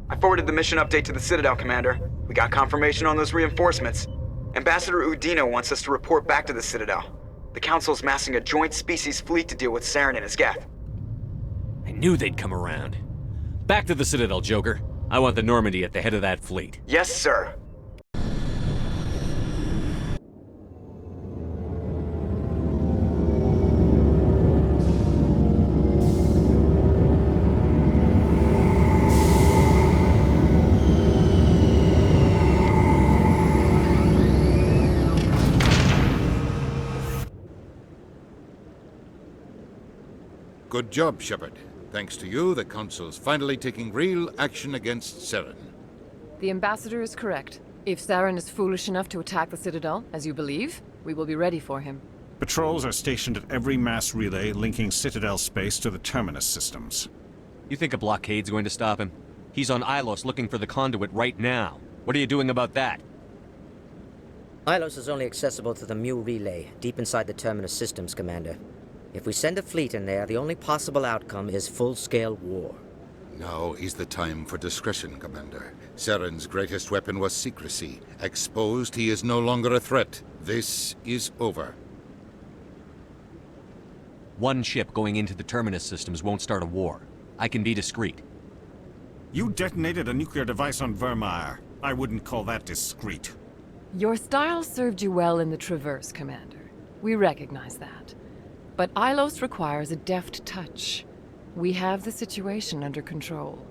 I forwarded the mission update to the Citadel, Commander. We got confirmation on those reinforcements. Ambassador Udina wants us to report back to the Citadel. The Council's massing a joint species fleet to deal with Saren and his Geth. I knew they'd come around. Back to the Citadel, Joker. I want the Normandy at the head of that fleet. Yes, sir. Good job, Shepard. Thanks to you, the Council's finally taking real action against Saren. The Ambassador is correct. If Saren is foolish enough to attack the Citadel, as you believe, we will be ready for him. Patrols are stationed at every mass relay linking Citadel space to the Terminus systems. You think a blockade's going to stop him? He's on Ilos looking for the conduit right now. What are you doing about that? Ilos is only accessible to the Mu relay, deep inside the Terminus systems, Commander. If we send a fleet in there, the only possible outcome is full-scale war. Now is the time for discretion, Commander. Saren's greatest weapon was secrecy. Exposed, he is no longer a threat. This is over. One ship going into the Terminus systems won't start a war. I can be discreet. You detonated a nuclear device on Vermeer. I wouldn't call that discreet. Your style served you well in the Traverse, Commander. We recognize that. But Ilos requires a deft touch. We have the situation under control.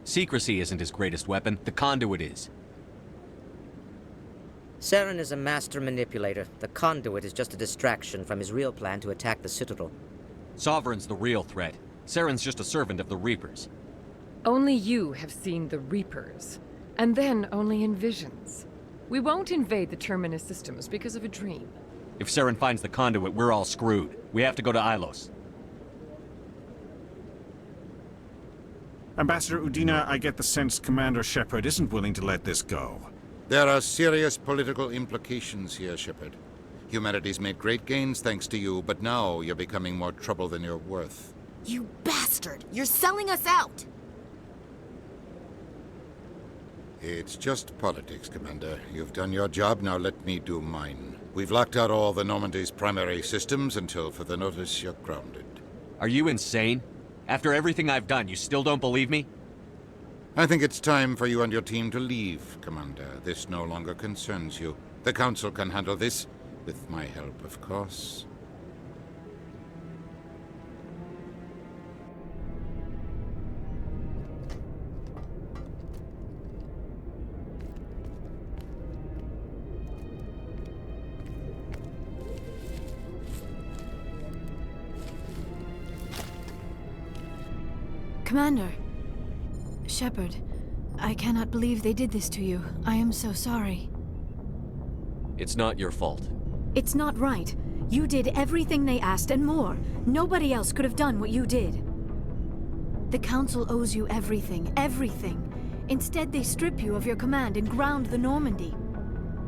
Secrecy isn't his greatest weapon. The conduit is. Saren is a master manipulator. The conduit is just a distraction from his real plan to attack the Citadel. Sovereign's the real threat. Saren's just a servant of the Reapers. Only you have seen the Reapers, and then only in visions. We won't invade the Terminus systems because of a dream. If Saren finds the conduit, we're all screwed. We have to go to Ilos. Ambassador Udina, I get the sense Commander Shepard isn't willing to let this go. There are serious political implications here, Shepard. Humanity's made great gains thanks to you, but now you're becoming more trouble than you're worth. You bastard! You're selling us out! It's just politics, Commander. You've done your job, now let me do mine. We've locked out all the Normandy's primary systems until further notice you're grounded. Are you insane? After everything I've done, you still don't believe me? I think it's time for you and your team to leave, Commander. This no longer concerns you. The Council can handle this, with my help, of course. Commander. Shepard, I cannot believe they did this to you. I am so sorry. It's not your fault. It's not right. You did everything they asked and more. Nobody else could have done what you did. The Council owes you everything, everything. Instead, they strip you of your command and ground the Normandy.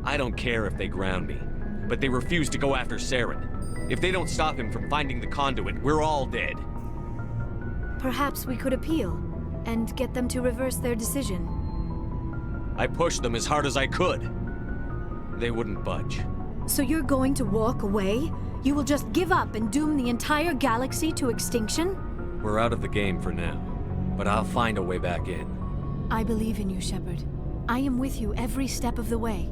I don't care if they ground me, but they refuse to go after Saren. If they don't stop him from finding the conduit, we're all dead. Perhaps we could appeal and get them to reverse their decision. I pushed them as hard as I could. They wouldn't budge. So you're going to walk away? You will just give up and doom the entire galaxy to extinction? We're out of the game for now, but I'll find a way back in. I believe in you, Shepard. I am with you every step of the way.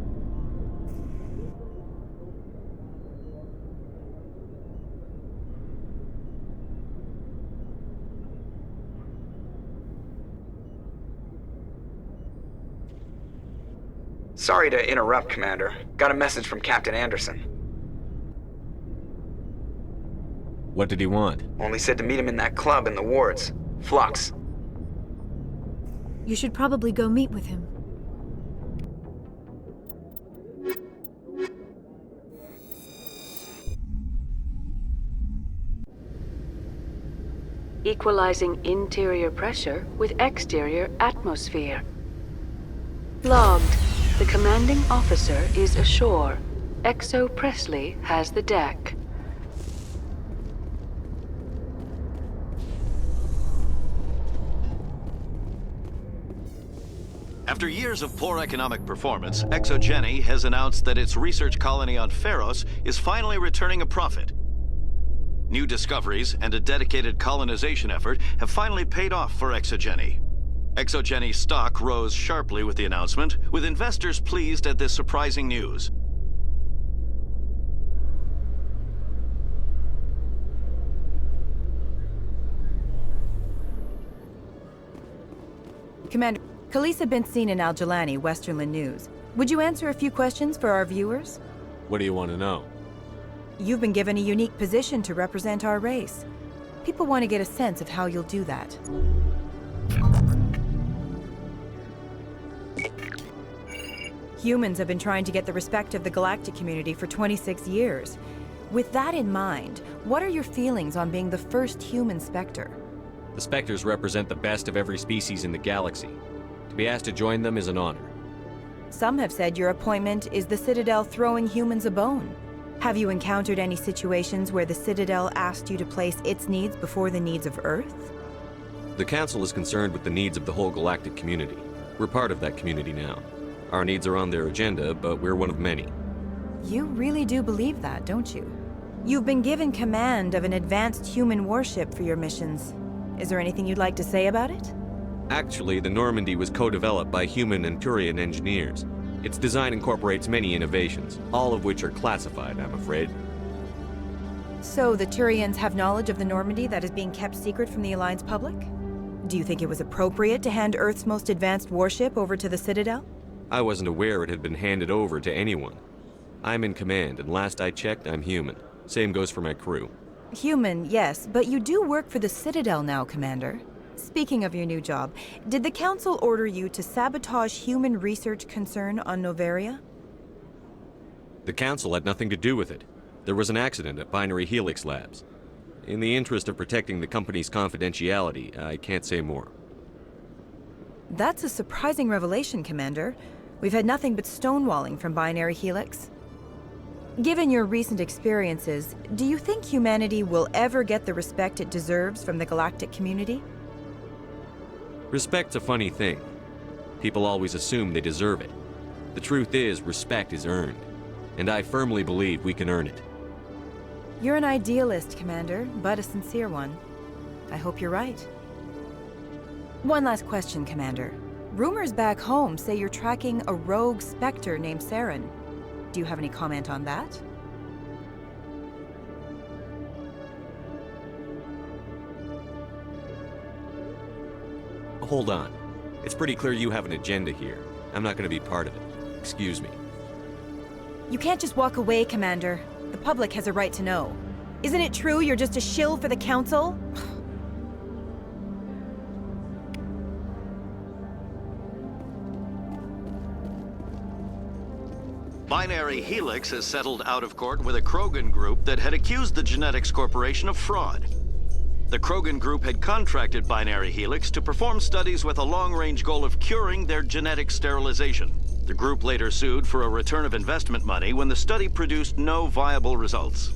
Sorry to interrupt, Commander. Got a message from Captain Anderson. What did he want? Only said to meet him in that club in the wards. Flux. You should probably go meet with him. Equalizing interior pressure with exterior atmosphere. Logged. The commanding officer is ashore. Exo Presley has the deck. After years of poor economic performance, ExoGeni has announced that its research colony on Pharos is finally returning a profit. New discoveries and a dedicated colonization effort have finally paid off for ExoGeni. ExoGeni's stock rose sharply with the announcement, with investors pleased at this surprising news. Commander, Khaleesa been seen in Al Jalani, Westerland News. Would you answer a few questions for our viewers? What do you want to know? You've been given a unique position to represent our race. People want to get a sense of how you'll do that. Humans have been trying to get the respect of the galactic community for 26 years. With that in mind, what are your feelings on being the first human Spectre? The Spectres represent the best of every species in the galaxy. To be asked to join them is an honor. Some have said your appointment is the Citadel throwing humans a bone. Have you encountered any situations where the Citadel asked you to place its needs before the needs of Earth? The Council is concerned with the needs of the whole galactic community. We're part of that community now. Our needs are on their agenda, but we're one of many. You really do believe that, don't you? You've been given command of an advanced human warship for your missions. Is there anything you'd like to say about it? Actually, the Normandy was co-developed by human and Turian engineers. Its design incorporates many innovations, all of which are classified, I'm afraid. So the Turians have knowledge of the Normandy that is being kept secret from the Alliance public? Do you think it was appropriate to hand Earth's most advanced warship over to the Citadel? I wasn't aware it had been handed over to anyone. I'm in command, and last I checked, I'm human. Same goes for my crew. Human, yes, but you do work for the Citadel now, Commander. Speaking of your new job, did the Council order you to sabotage human research concern on Noveria? The Council had nothing to do with it. There was an accident at Binary Helix Labs. In the interest of protecting the company's confidentiality, I can't say more. That's a surprising revelation, Commander. We've had nothing but stonewalling from Binary Helix. Given your recent experiences, do you think humanity will ever get the respect it deserves from the galactic community? Respect's a funny thing. People always assume they deserve it. The truth is, respect is earned. And I firmly believe we can earn it. You're an idealist, Commander, but a sincere one. I hope you're right. One last question, Commander. Rumors back home say you're tracking a rogue Spectre named Saren. Do you have any comment on that? Hold on. It's pretty clear you have an agenda here. I'm not going to be part of it. Excuse me. You can't just walk away, Commander. The public has a right to know. Isn't it true you're just a shill for the Council? Binary Helix has settled out of court with a Krogan group that had accused the Genetics Corporation of fraud. The Krogan group had contracted Binary Helix to perform studies with a long-range goal of curing their genetic sterilization. The group later sued for a return of investment money when the study produced no viable results.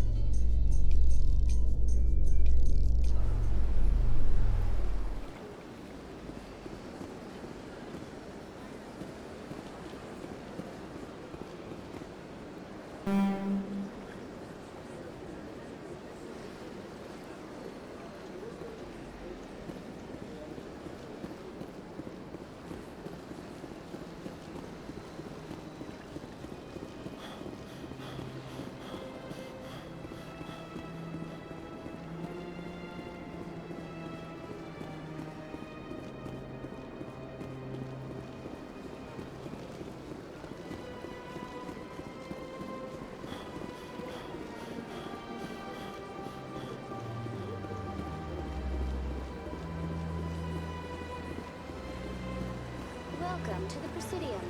Welcome to the Presidium.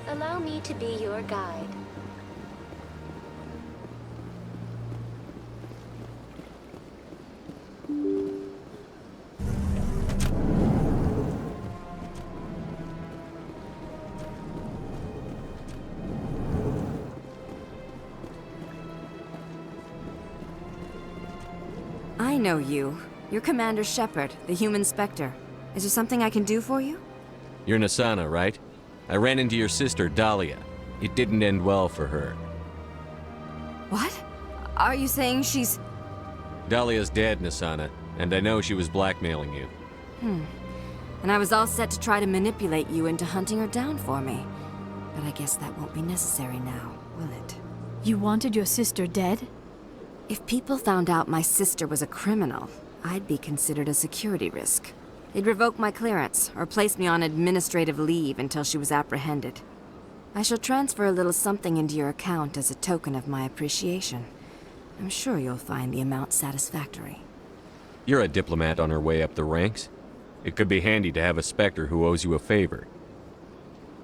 Allow me to be your guide. I know you. You're Commander Shepard, the human Spectre. Is there something I can do for you? You're Nassana, right? I ran into your sister, Dahlia. It didn't end well for her. What? Are you saying she's... Dahlia's dead, Nasana, and I know she was blackmailing you. And I was all set to try to manipulate you into hunting her down for me. But I guess that won't be necessary now, will it? You wanted your sister dead? If people found out my sister was a criminal, I'd be considered a security risk. They'd revoke my clearance, or place me on administrative leave until she was apprehended. I shall transfer a little something into your account as a token of my appreciation. I'm sure you'll find the amount satisfactory. You're a diplomat on her way up the ranks. It could be handy to have a Spectre who owes you a favor.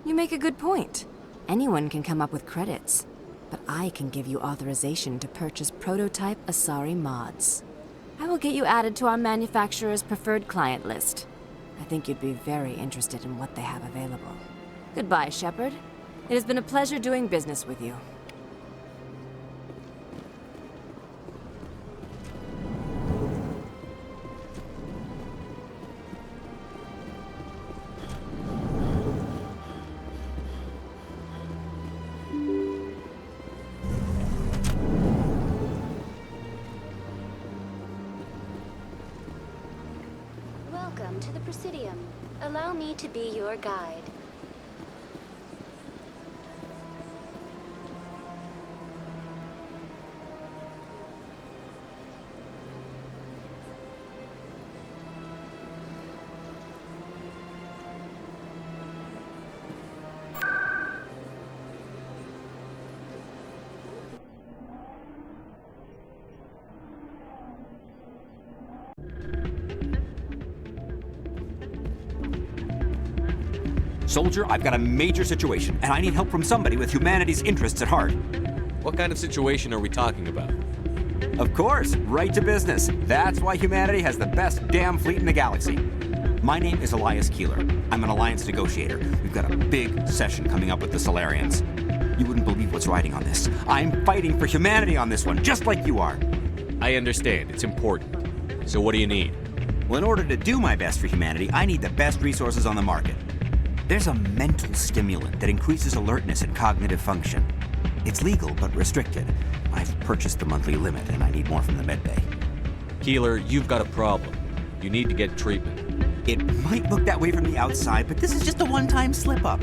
You make a good point. Anyone can come up with credits. But I can give you authorization to purchase prototype Asari mods. I will get you added to our manufacturer's preferred client list. I think you'd be very interested in what they have available. Goodbye, Shepard. It has been a pleasure doing business with you. Welcome to the Presidium. Allow me to be your guide. Soldier, I've got a major situation, and I need help from somebody with humanity's interests at heart. What kind of situation are we talking about? Of course, right to business. That's why humanity has the best damn fleet in the galaxy. My name is Elias Keeler. I'm an Alliance negotiator. We've got a big session coming up with the Solarians. You wouldn't believe what's riding on this. I'm fighting for humanity on this one, just like you are. I understand. It's important. So what do you need? Well, in order to do my best for humanity, I need the best resources on the market. There's a mental stimulant that increases alertness and cognitive function. It's legal, but restricted. I've purchased the monthly limit, and I need more from the medbay. Keeler, you've got a problem. You need to get treatment. It might look that way from the outside, but this is just a one-time slip-up.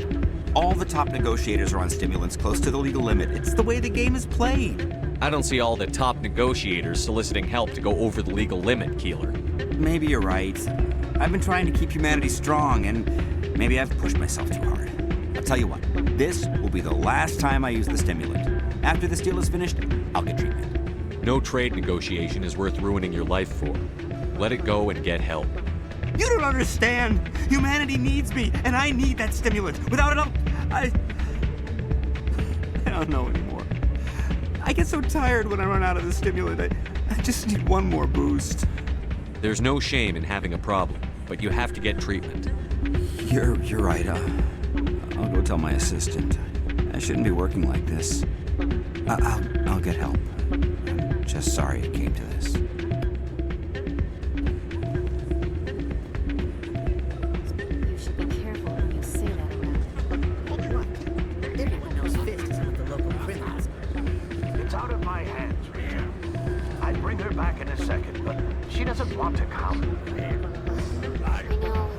All the top negotiators are on stimulants close to the legal limit. It's the way the game is played. I don't see all the top negotiators soliciting help to go over the legal limit, Keeler. Maybe you're right. I've been trying to keep humanity strong, and maybe I've pushed myself too hard. I'll tell you what, this will be the last time I use the stimulant. After this deal is finished, I'll get treatment. No trade negotiation is worth ruining your life for. Let it go and get help. You don't understand! Humanity needs me, and I need that stimulant. Without it, I don't know anymore. I get so tired when I run out of the stimulant. I just need one more boost. There's no shame in having a problem, but you have to get treatment. You're right. I'll go tell my assistant. I shouldn't be working like this. I'll get help. I'm just sorry it came to this. You should be careful when you say that around. Everyone knows Fist is with the local criminals. It's out of my hands, Rhea. I'd bring her back in a second, but she doesn't want to come. I know.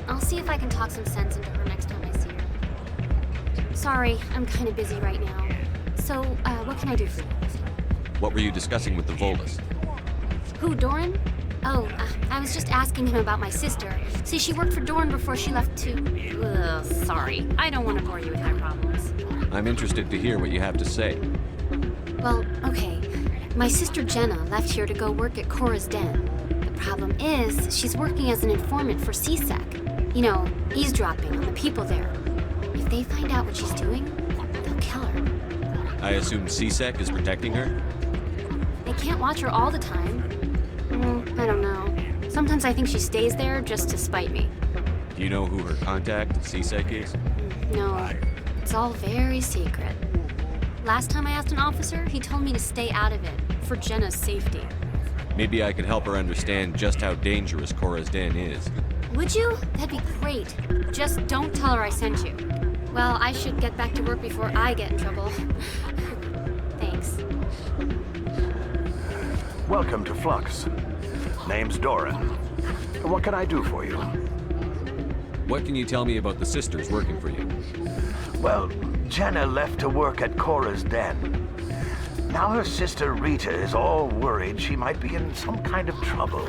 I'll see if I can talk some sense into her next time I see her. Sorry, I'm kind of busy right now. So, what can I do for you? What were you discussing with the Volus? Who, Doran? Oh, I was just asking him about my sister. See, she worked for Doran before she left to... sorry. I don't want to bore you with my problems. I'm interested to hear what you have to say. Well, okay. My sister Jenna left here to go work at Cora's Den. The problem is, she's working as an informant for CSEC. You know, eavesdropping on the people there. If they find out what she's doing, they'll kill her. I assume CSEC is protecting her? They can't watch her all the time. I don't know. Sometimes I think she stays there just to spite me. Do you know who her contact at CSEC is? No, it's all very secret. Last time I asked an officer, he told me to stay out of it, for Jenna's safety. Maybe I could help her understand just how dangerous Cora's Den is. Would you? That'd be great. Just don't tell her I sent you. Well, I should get back to work before I get in trouble. Thanks. Welcome to Flux. Name's Doran. What can I do for you? What can you tell me about the sisters working for you? Well, Jenna left to work at Cora's Den. Now her sister Rita is all worried she might be in some kind of trouble.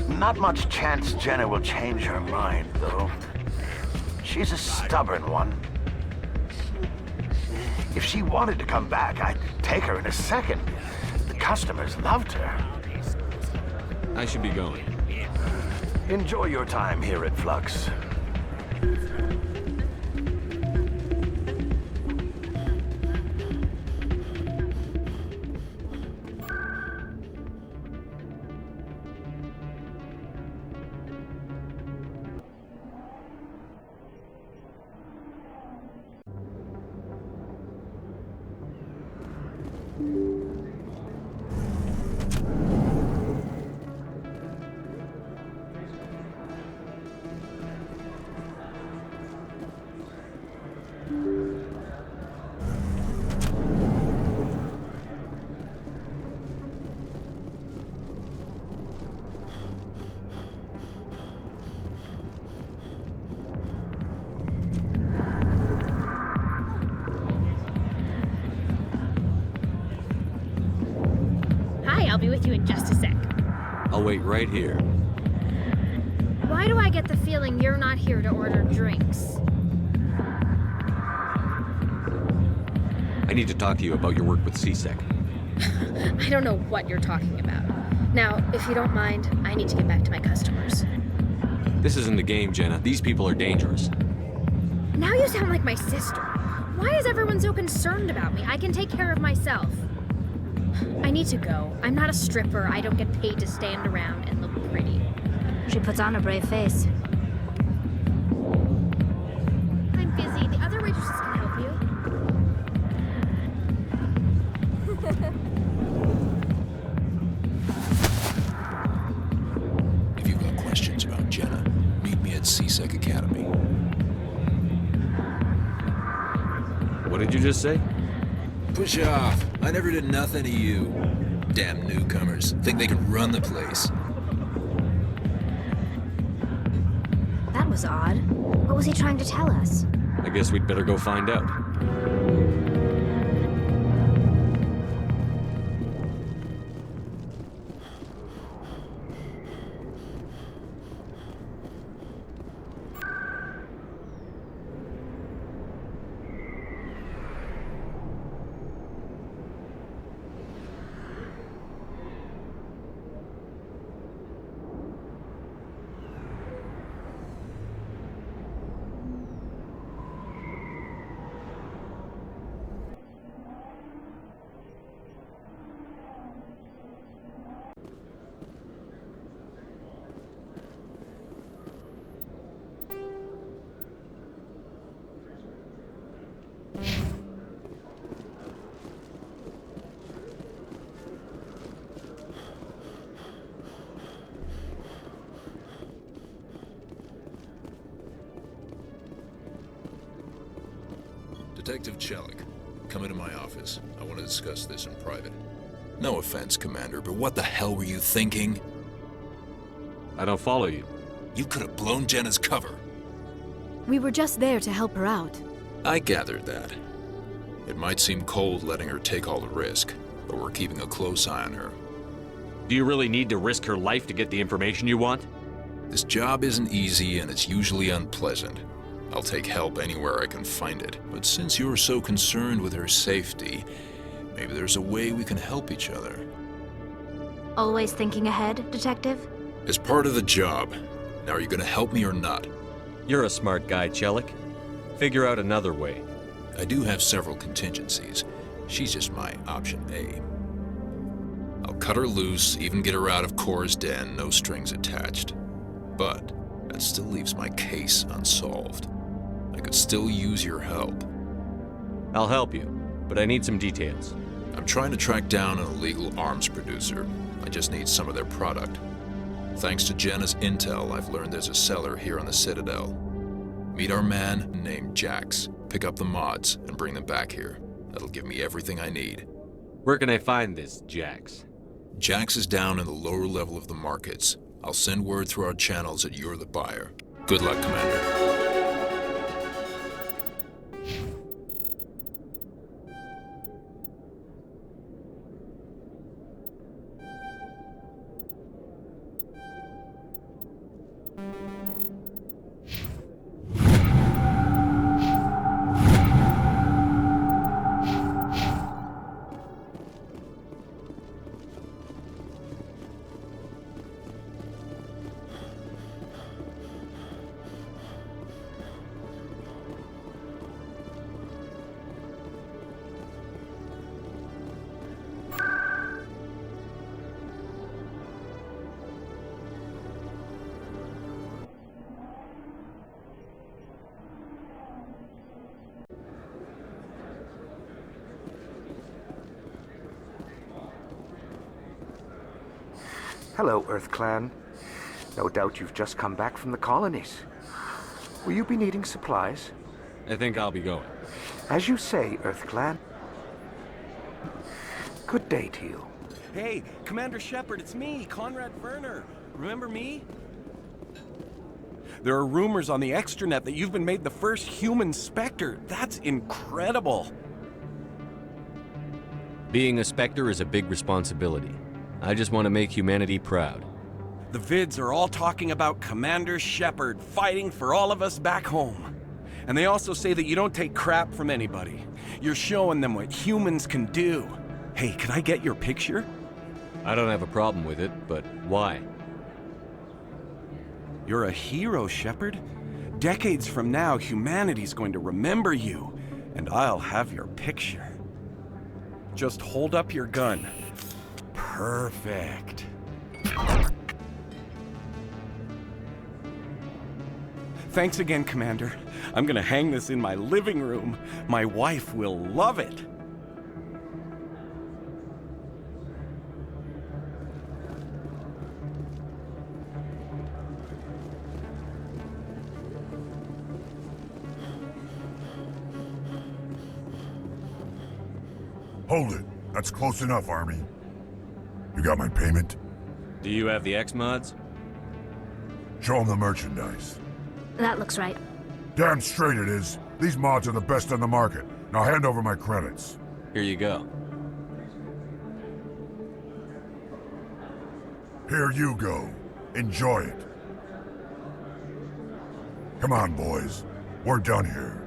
Not much chance Jenna will change her mind, though. She's a stubborn one. If she wanted to come back, I'd take her in a second. The customers loved her. I should be going. Enjoy your time here at Flux. I'll be with you in just a sec. I'll wait right here. Why do I get the feeling you're not here to order drinks? I need to talk to you about your work with CSEC. I don't know what you're talking about. Now, if you don't mind, I need to get back to my customers. This isn't a game, Jenna. These people are dangerous. Now you sound like my sister. Why is everyone so concerned about me? I can take care of myself. I need to go. I'm not a stripper. I don't get paid to stand around and look pretty. She puts on a brave face. I'm busy. The other waitresses can help you. If you've got questions about Jenna, meet me at CSEC Academy. What did you just say? Push off. I never did nothing to you. Damn newcomers. Think they can run the place. That was odd. What was he trying to tell us? I guess we'd better go find out. Detective Chelik, come into my office. I want to discuss this in private. No offense, Commander, but what the hell were you thinking? I don't follow you. You could have blown Jenna's cover. We were just there to help her out. I gathered that. It might seem cold letting her take all the risk, but we're keeping a close eye on her. Do you really need to risk her life to get the information you want? This job isn't easy and it's usually unpleasant. I'll take help anywhere I can find it, but since you're so concerned with her safety, maybe there's a way we can help each other. Always thinking ahead, Detective? As part of the job. Now, are you gonna help me or not? You're a smart guy, Chelik. Figure out another way. I do have several contingencies. She's just my option A. I'll cut her loose, even get her out of Cora's den, no strings attached. But that still leaves my case unsolved. I could still use your help. I'll help you, but I need some details. I'm trying to track down an illegal arms producer. I just need some of their product. Thanks to Jenna's intel, I've learned there's a cellar here on the Citadel. Meet our man named Jax. Pick up the mods and bring them back here. That'll give me everything I need. Where can I find this Jax? Jax is down in the lower level of the markets. I'll send word through our channels that you're the buyer. Good luck, Commander. Hello, Earth Clan. No doubt you've just come back from the colonies. Will you be needing supplies? I think I'll be going. As you say, Earth Clan. Good day to you. Hey, Commander Shepard, it's me, Conrad Werner. Remember me? There are rumors on the extranet that you've been made the first human Spectre. That's incredible. Being a Spectre is a big responsibility. I just want to make humanity proud. The vids are all talking about Commander Shepard fighting for all of us back home. And they also say that you don't take crap from anybody. You're showing them what humans can do. Hey, can I get your picture? I don't have a problem with it, but why? You're a hero, Shepard. Decades from now, humanity's going to remember you, and I'll have your picture. Just hold up your gun. Perfect. Thanks again, Commander. I'm gonna hang this in my living room. My wife will love it. Hold it. That's close enough, Army. You got my payment? Do you have the X-Mods? Show them the merchandise. That looks right. Damn straight it is. These mods are the best on the market. Now hand over my credits. Here you go. Here you go. Enjoy it. Come on, boys. We're done here.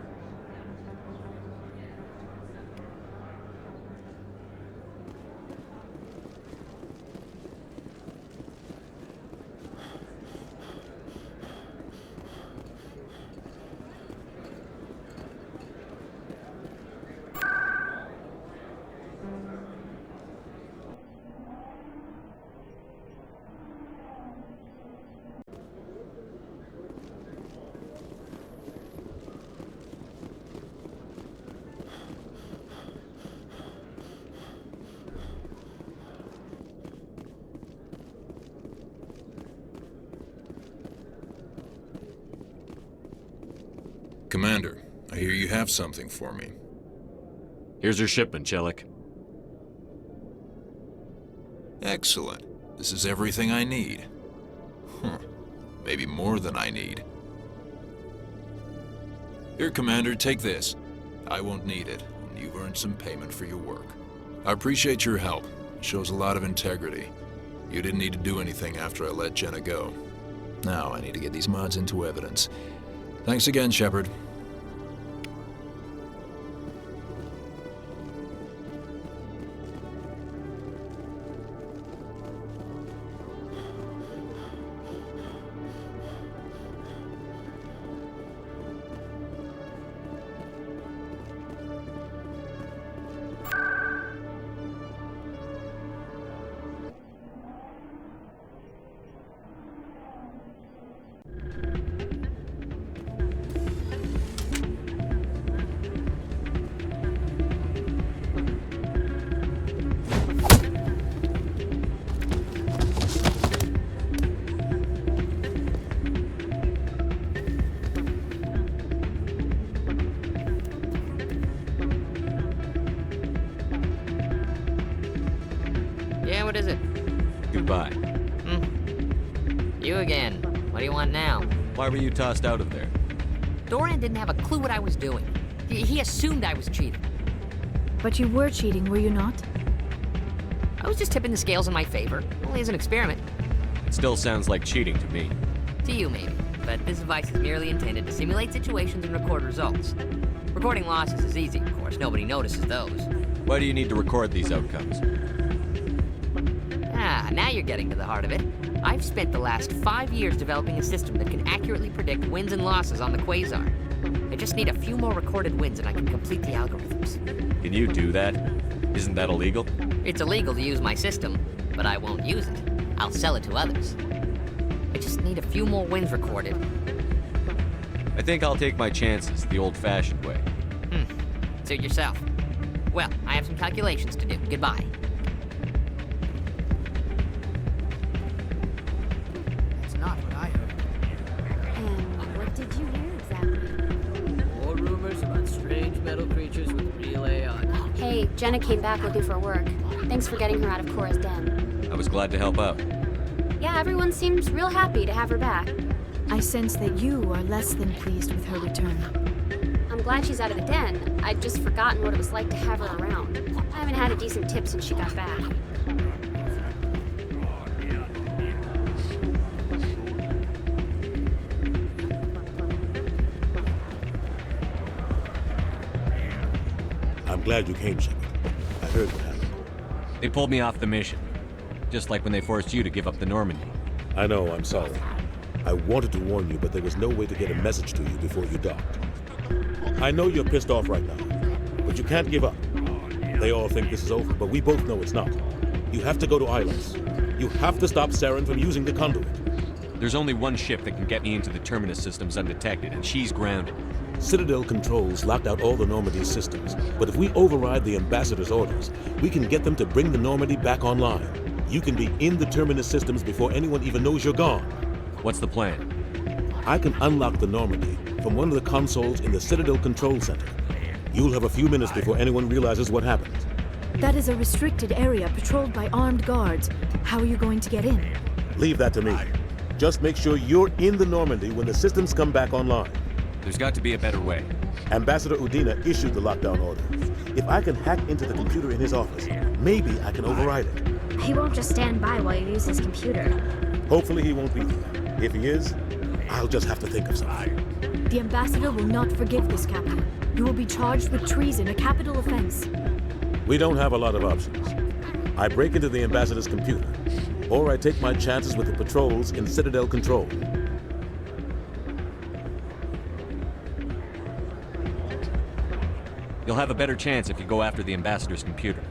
Commander, I hear you have something for me. Here's your shipment, Chelik. Excellent. This is everything I need. Maybe more than I need. Here, Commander, take this. I won't need it, and you've earned some payment for your work. I appreciate your help. It shows a lot of integrity. You didn't need to do anything after I let Jenna go. Now I need to get these mods into evidence. Thanks again, Shepard. Yeah, what is it? Goodbye. You again. What do you want now? Why were you tossed out of there? Doran didn't have a clue what I was doing. He assumed I was cheating. But you were cheating, were you not? I was just tipping the scales in my favor, only as an experiment. It still sounds like cheating to me. To you, maybe. But this device is merely intended to simulate situations and record results. Recording losses is easy, of course. Nobody notices those. Why do you need to record these outcomes? Now you're getting to the heart of it. I've spent the last 5 years developing a system that can accurately predict wins and losses on the Quasar. I just need a few more recorded wins and I can complete the algorithms. Can you do that? Isn't that illegal? It's illegal to use my system, but I won't use it. I'll sell it to others. I just need a few more wins recorded. I think I'll take my chances the old-fashioned way. Suit yourself. Well, I have some calculations to do. Goodbye. That's not what I heard. And what did you hear exactly? More rumors about strange metal creatures with real AI. Hey, Jenna came back looking for work. Thanks for getting her out of Cora's den. I was glad to help out. Yeah, everyone seems real happy to have her back. I sense that you are less than pleased with her return. I'm glad she's out of the den. I'd just forgotten what it was like to have her around. I haven't had a decent tip since she got back. I'm glad you came, Shepard. I heard what happened. They pulled me off the mission. Just like when they forced you to give up the Normandy. I know, I'm sorry. I wanted to warn you, but there was no way to get a message to you before you docked. I know you're pissed off right now, but you can't give up. They all think this is over, but we both know it's not. You have to go to Ilos. You have to stop Saren from using the conduit. There's only one ship that can get me into the Terminus systems undetected, and she's grounded. Citadel controls locked out all the Normandy systems, but if we override the Ambassador's orders, we can get them to bring the Normandy back online. You can be in the Terminus systems before anyone even knows you're gone. What's the plan? I can unlock the Normandy from one of the consoles in the Citadel Control Center. You'll have a few minutes before anyone realizes what happened. That is a restricted area patrolled by armed guards. How are you going to get in? Leave that to me. Just make sure you're in the Normandy when the systems come back online. There's got to be a better way. Ambassador Udina issued the lockdown order. If I can hack into the computer in his office, maybe I can override it. He won't just stand by while you use his computer. Hopefully he won't be there. If he is, I'll just have to think of something. The Ambassador will not forgive this, Captain. You will be charged with treason, a capital offense. We don't have a lot of options. I break into the Ambassador's computer, or I take my chances with the patrols in Citadel Control. You'll have a better chance if you go after the Ambassador's computer.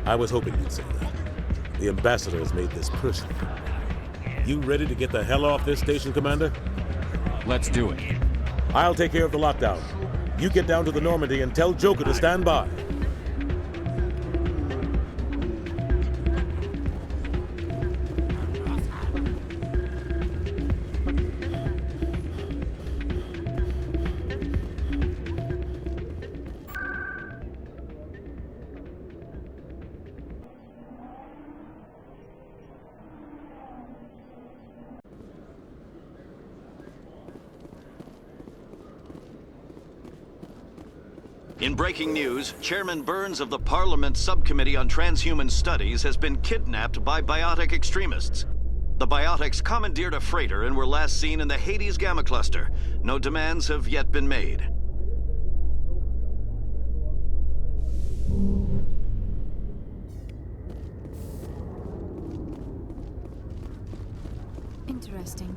I was hoping you'd say that. The Ambassador has made this personal. You ready to get the hell off this station, Commander? Let's do it. I'll take care of the lockdown. You get down to the Normandy and tell Joker to stand by. In breaking news, Chairman Burns of the Parliament Subcommittee on Transhuman Studies has been kidnapped by biotic extremists. The biotics commandeered a freighter and were last seen in the Hades Gamma Cluster. No demands have yet been made. Interesting.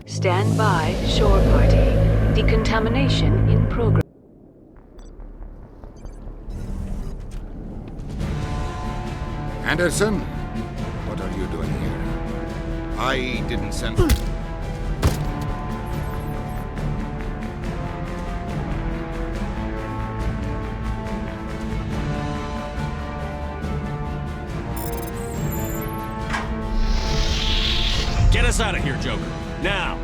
Stand by, shore party. Decontamination in progress. Anderson, what are you doing here? I didn't send... us out of here, Joker. Now!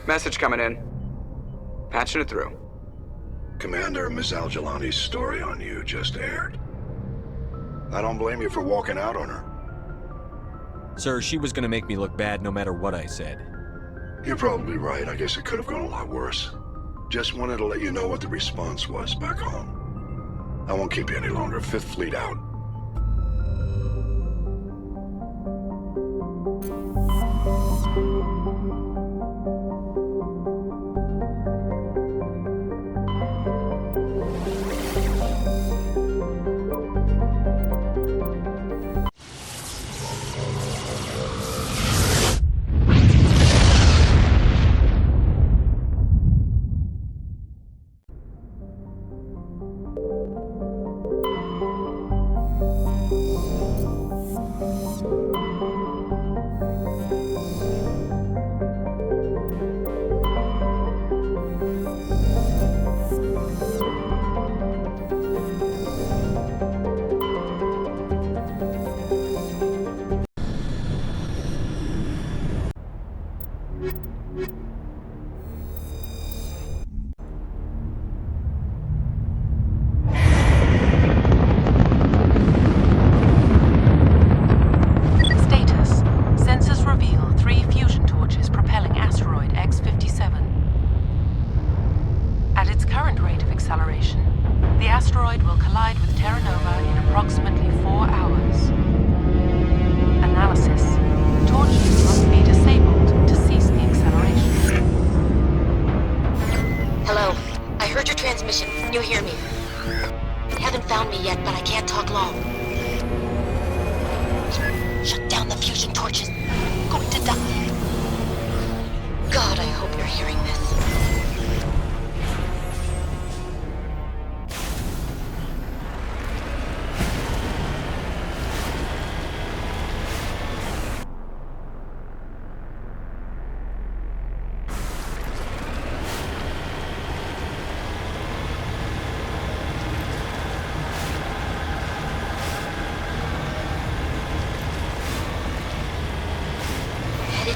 Message coming in. Patching it through. Commander, Miss Al-Jilani's story on you just aired. I don't blame you for walking out on her. Sir, she was gonna make me look bad no matter what I said. You're probably right. I guess it could have gone a lot worse. Just wanted to let you know what the response was back home. I won't keep you any longer. Fifth Fleet out.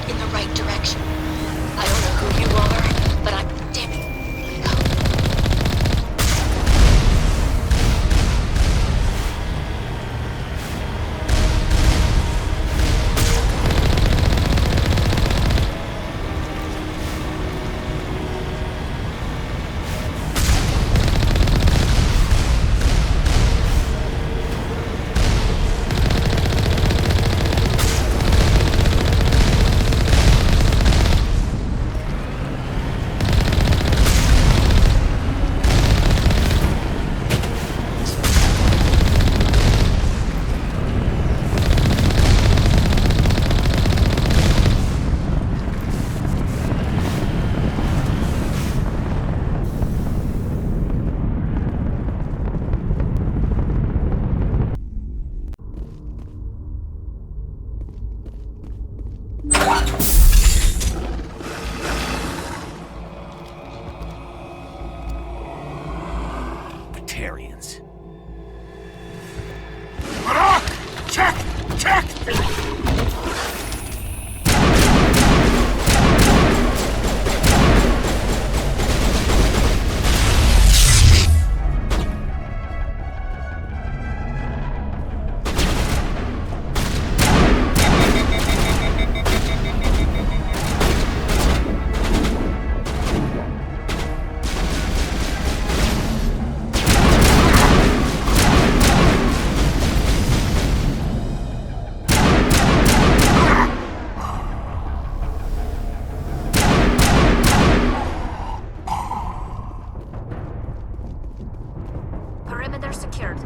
In the right direction. I don't know who you are, but I'm... Damn it. Batarians. Check! Perimeter secured.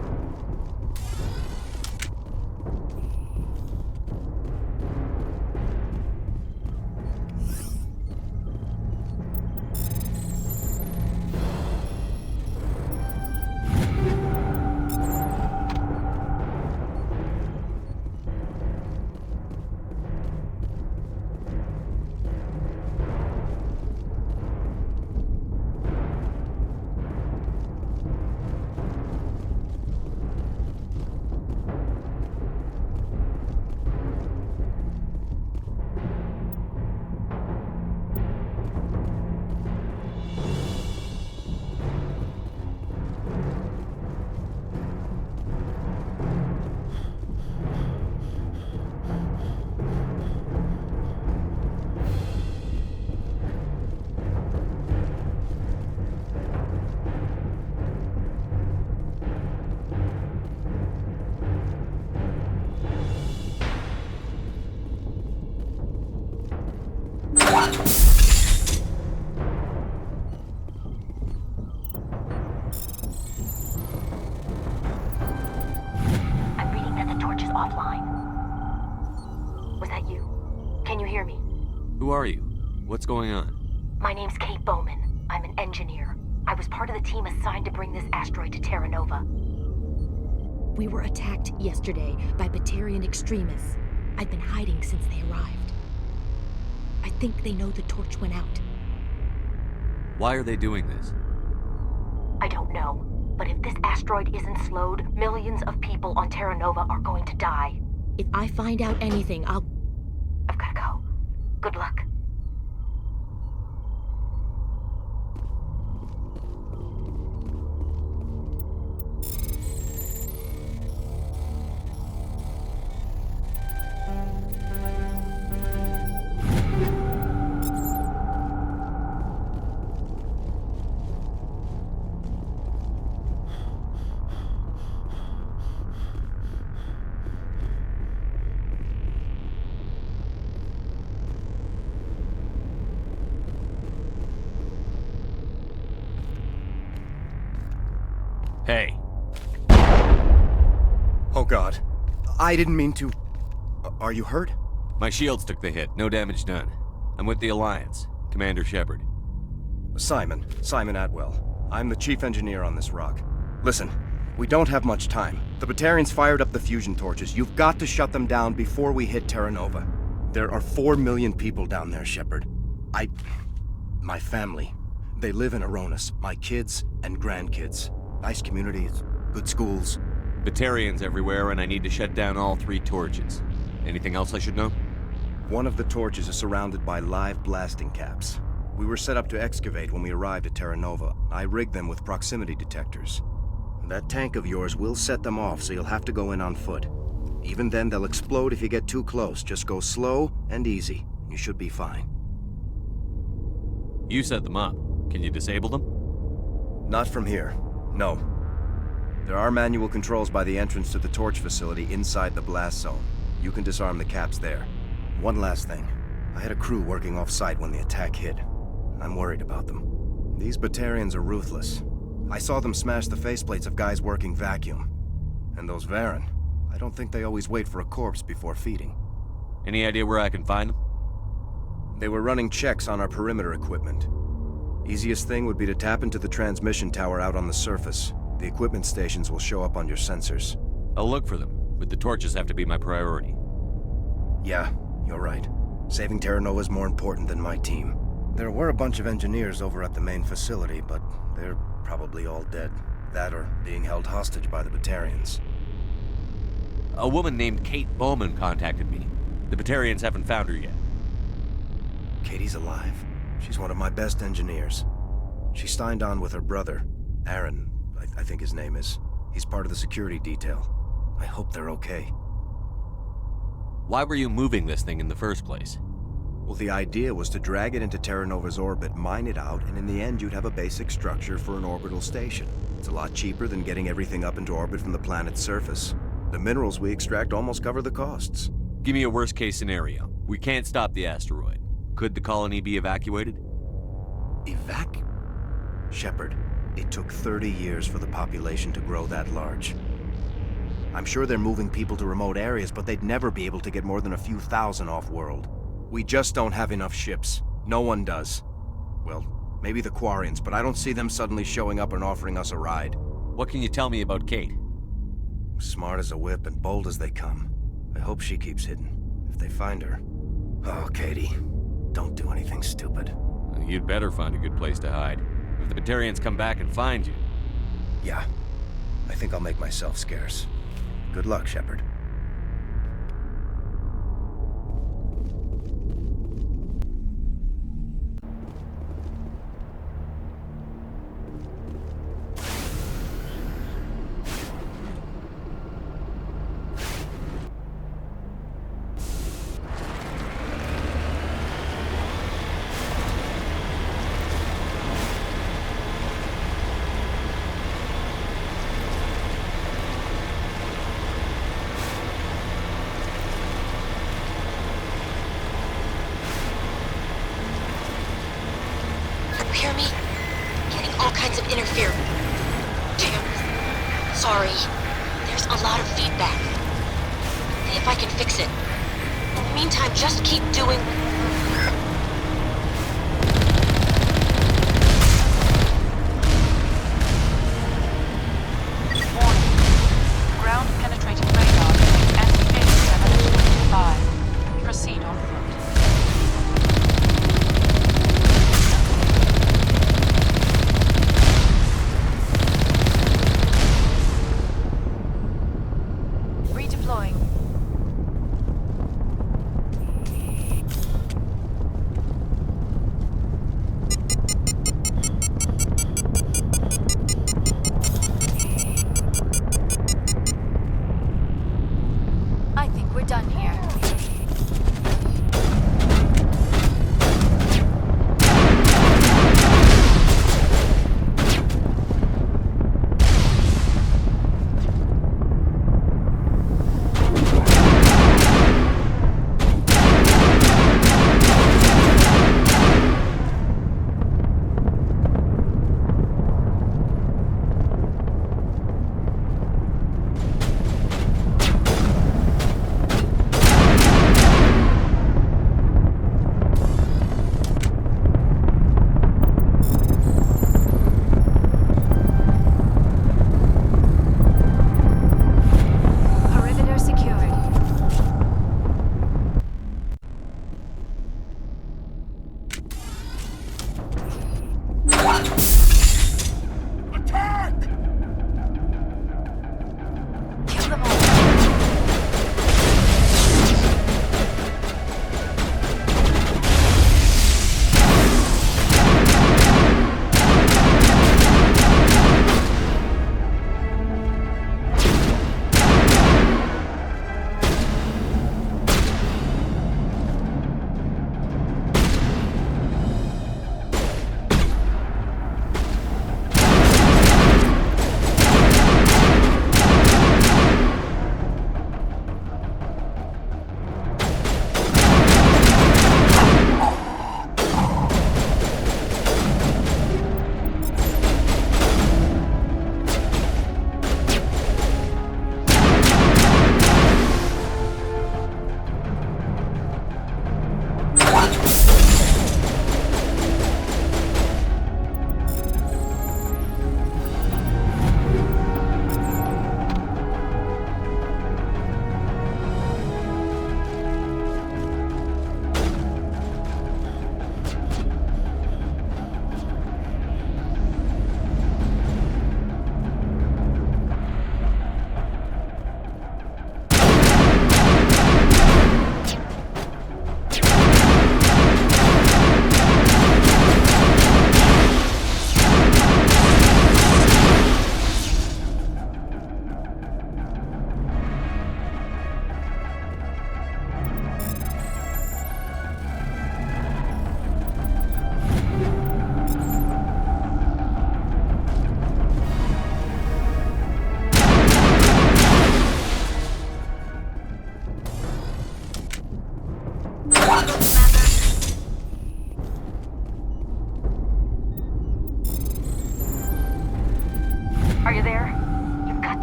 Who are you? What's going on? My name's Kate Bowman. I'm an engineer. I was part of the team assigned to bring this asteroid to Terra Nova. We were attacked yesterday by Batarian extremists. I've been hiding since they arrived. I think they know the torch went out. Why are they doing this? I don't know. But if this asteroid isn't slowed, millions of people on Terra Nova are going to die. If I find out anything, I've gotta go. Good luck. Hey. Oh God. I didn't mean to... Are you hurt? My shields took the hit. No damage done. I'm with the Alliance. Commander Shepard. Simon Atwell. I'm the chief engineer on this rock. Listen, we don't have much time. The Batarians fired up the fusion torches. You've got to shut them down before we hit Terra Nova. There are 4 million people down there, Shepard. My family. They live in Aronis. My kids and grandkids. Nice communities, good schools. Batarians everywhere, and I need to shut down all 3 torches. Anything else I should know? One of the torches is surrounded by live blasting caps. We were set up to excavate when we arrived at Terra Nova. I rigged them with proximity detectors. That tank of yours will set them off, so you'll have to go in on foot. Even then, they'll explode if you get too close. Just go slow and easy. You should be fine. You set them up. Can you disable them? Not from here. No. There are manual controls by the entrance to the torch facility inside the blast zone. You can disarm the caps there. One last thing. I had a crew working off-site when the attack hit. I'm worried about them. These Batarians are ruthless. I saw them smash the faceplates of guys working vacuum. And those Varen, I don't think they always wait for a corpse before feeding. Any idea where I can find them? They were running checks on our perimeter equipment. Easiest thing would be to tap into the transmission tower out on the surface. The equipment stations will show up on your sensors. I'll look for them, but the torches have to be my priority. Yeah, you're right. Saving Terra Nova is more important than my team. There were a bunch of engineers over at the main facility, but they're probably all dead. That or being held hostage by the Batarians. A woman named Kate Bowman contacted me. The Batarians haven't found her yet. Katie's alive. She's one of my best engineers. She signed on with her brother, Aaron, I think his name is. He's part of the security detail. I hope they're okay. Why were you moving this thing in the first place? Well, the idea was to drag it into Terra Nova's orbit, mine it out, and in the end you'd have a basic structure for an orbital station. It's a lot cheaper than getting everything up into orbit from the planet's surface. The minerals we extract almost cover the costs. Give me a worst-case scenario. We can't stop the asteroid. Could the colony be evacuated? Shepard, It took 30 years for the population to grow that large. I'm sure they're moving people to remote areas, but they'd never be able to get more than a few thousand off-world. We just don't have enough ships. No one does. Well, maybe the Quarians, but I don't see them suddenly showing up and offering us a ride. What can you tell me about Kate? Smart as a whip and bold as they come. I hope she keeps hidden, if they find her. Oh, Katie, don't do anything stupid. You'd better find a good place to hide. If the Batarians come back and find you... Yeah, I think I'll make myself scarce. Good luck, Shepard. Hear me? Getting all kinds of interference. Damn. Sorry. There's a lot of feedback. See if I can fix it. In the meantime, just keep doing... Warning. Ground-penetrating radar detects anti-vehicle 725. Proceed on foot.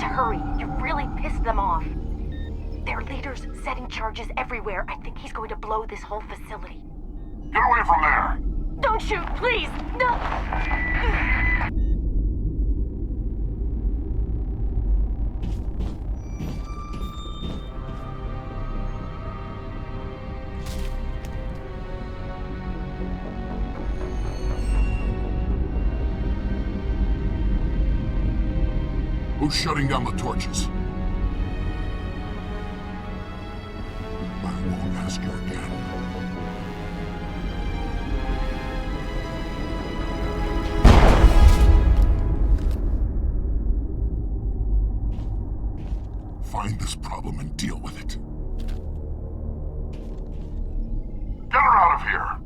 to hurry. You've really pissed them off. Their leader's setting charges everywhere. I think he's going to blow this whole facility. Get away from there! Don't shoot, please! No! Who's shutting down the torches? I won't ask you again. Find this problem and deal with it. Get her out of here!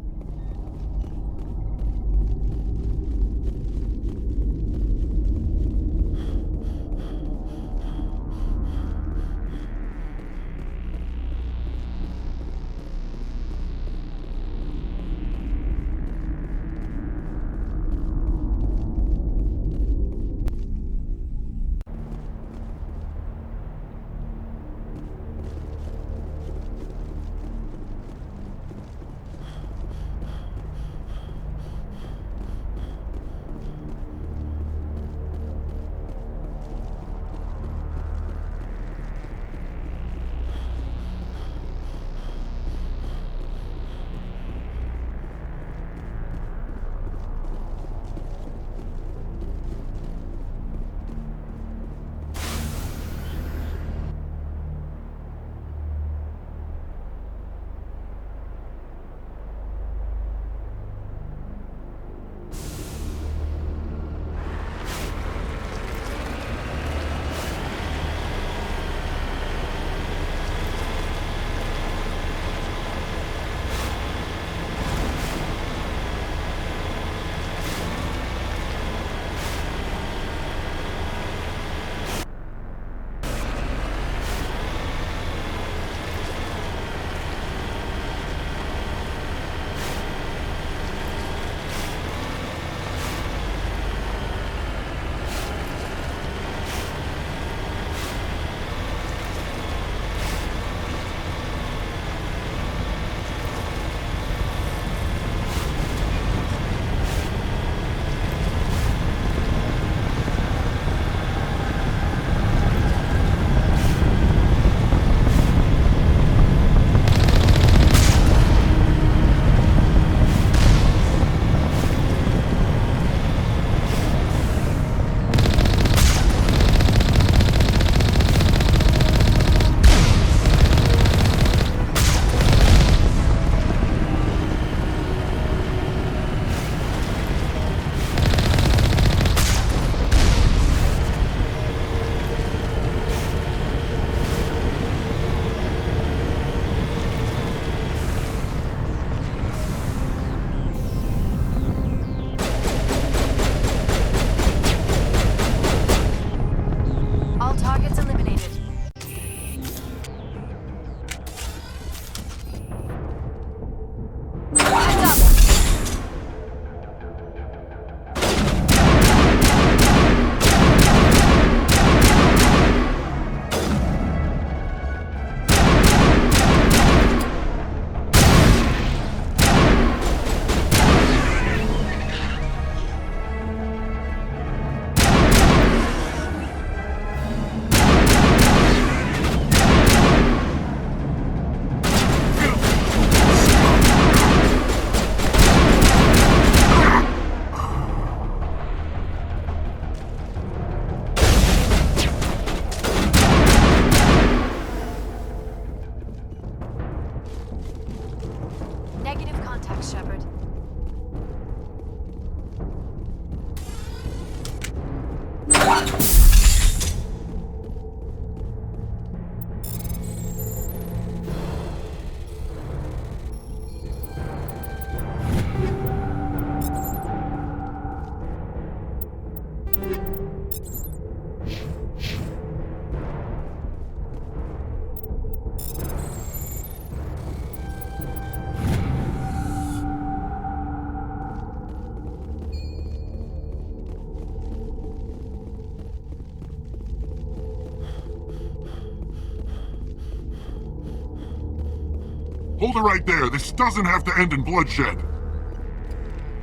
Hold it right there. This doesn't have to end in bloodshed.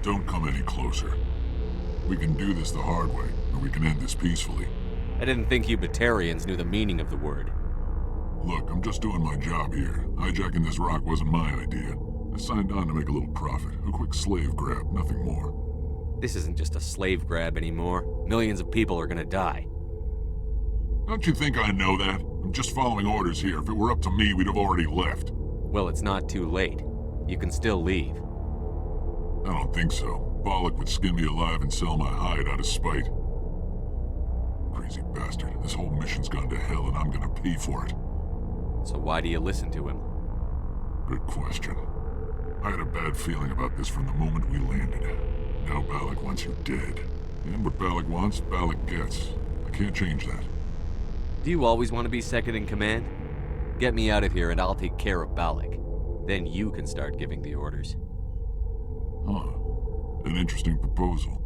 Don't come any closer. We can do this the hard way, or we can end this peacefully. I didn't think you Batarians knew the meaning of the word. Look, I'm just doing my job here. Hijacking this rock wasn't my idea. I signed on to make a little profit. A quick slave grab, nothing more. This isn't just a slave grab anymore. Millions of people are gonna die. Don't you think I know that? I'm just following orders here. If it were up to me, we'd have already left. Well, it's not too late. You can still leave. I don't think so. Balak would skin me alive and sell my hide out of spite. Crazy bastard. This whole mission's gone to hell and I'm gonna pay for it. So why do you listen to him? Good question. I had a bad feeling about this from the moment we landed. Now Balak wants you dead. And what Balak wants, Balak gets. I can't change that. Do you always want to be second in command? Get me out of here and I'll take care of Balak. Then you can start giving the orders. Huh. An interesting proposal.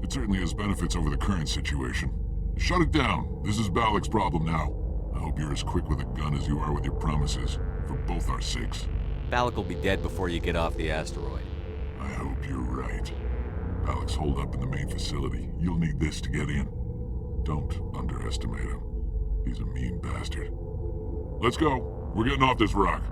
It certainly has benefits over the current situation. Shut it down. This is Balak's problem now. I hope you're as quick with a gun as you are with your promises. For both our sakes. Balak will be dead before you get off the asteroid. I hope you're right. Balak's holed up in the main facility. You'll need this to get in. Don't underestimate him. He's a mean bastard. Let's go. We're getting off this rock.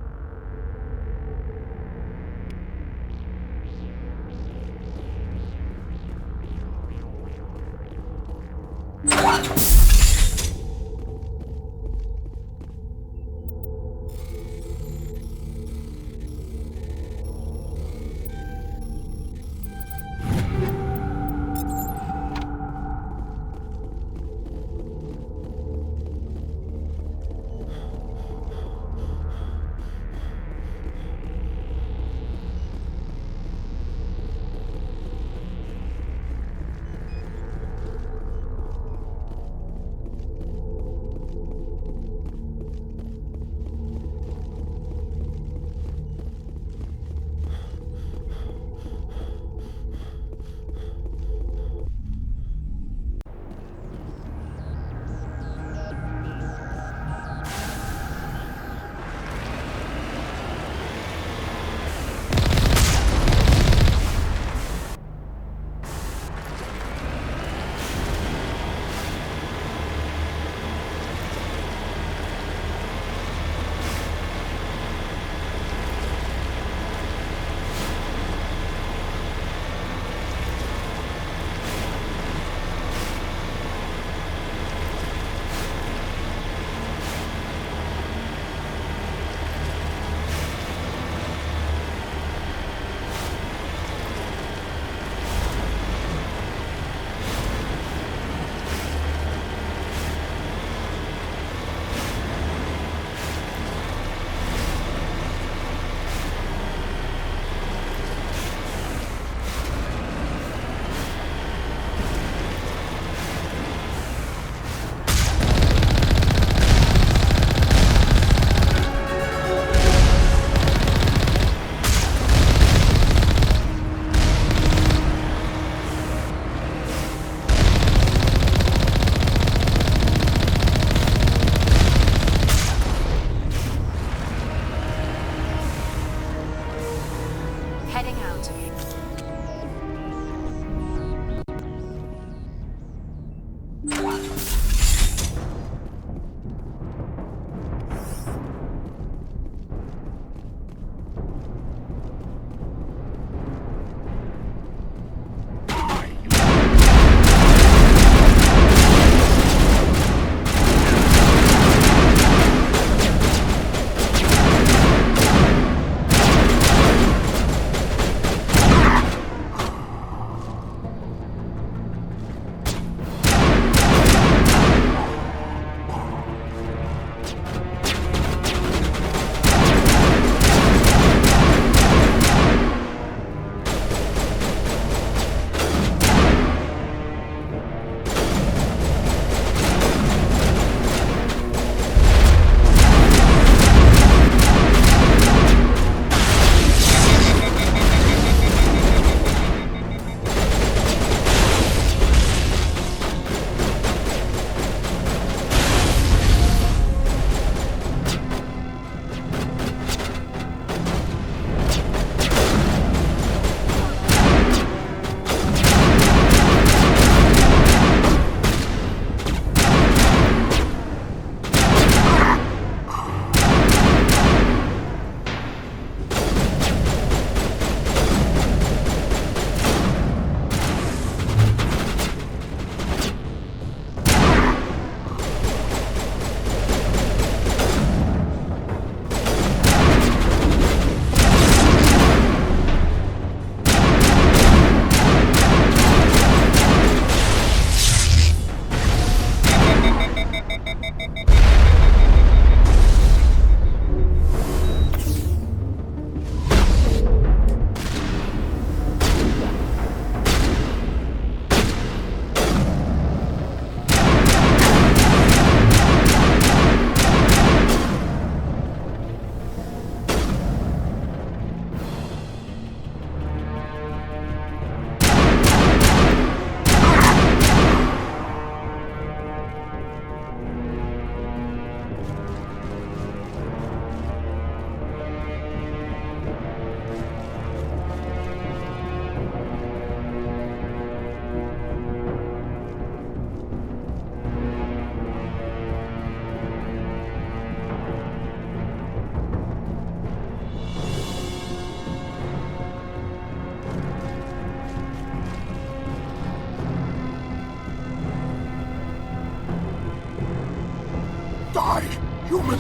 Die, human!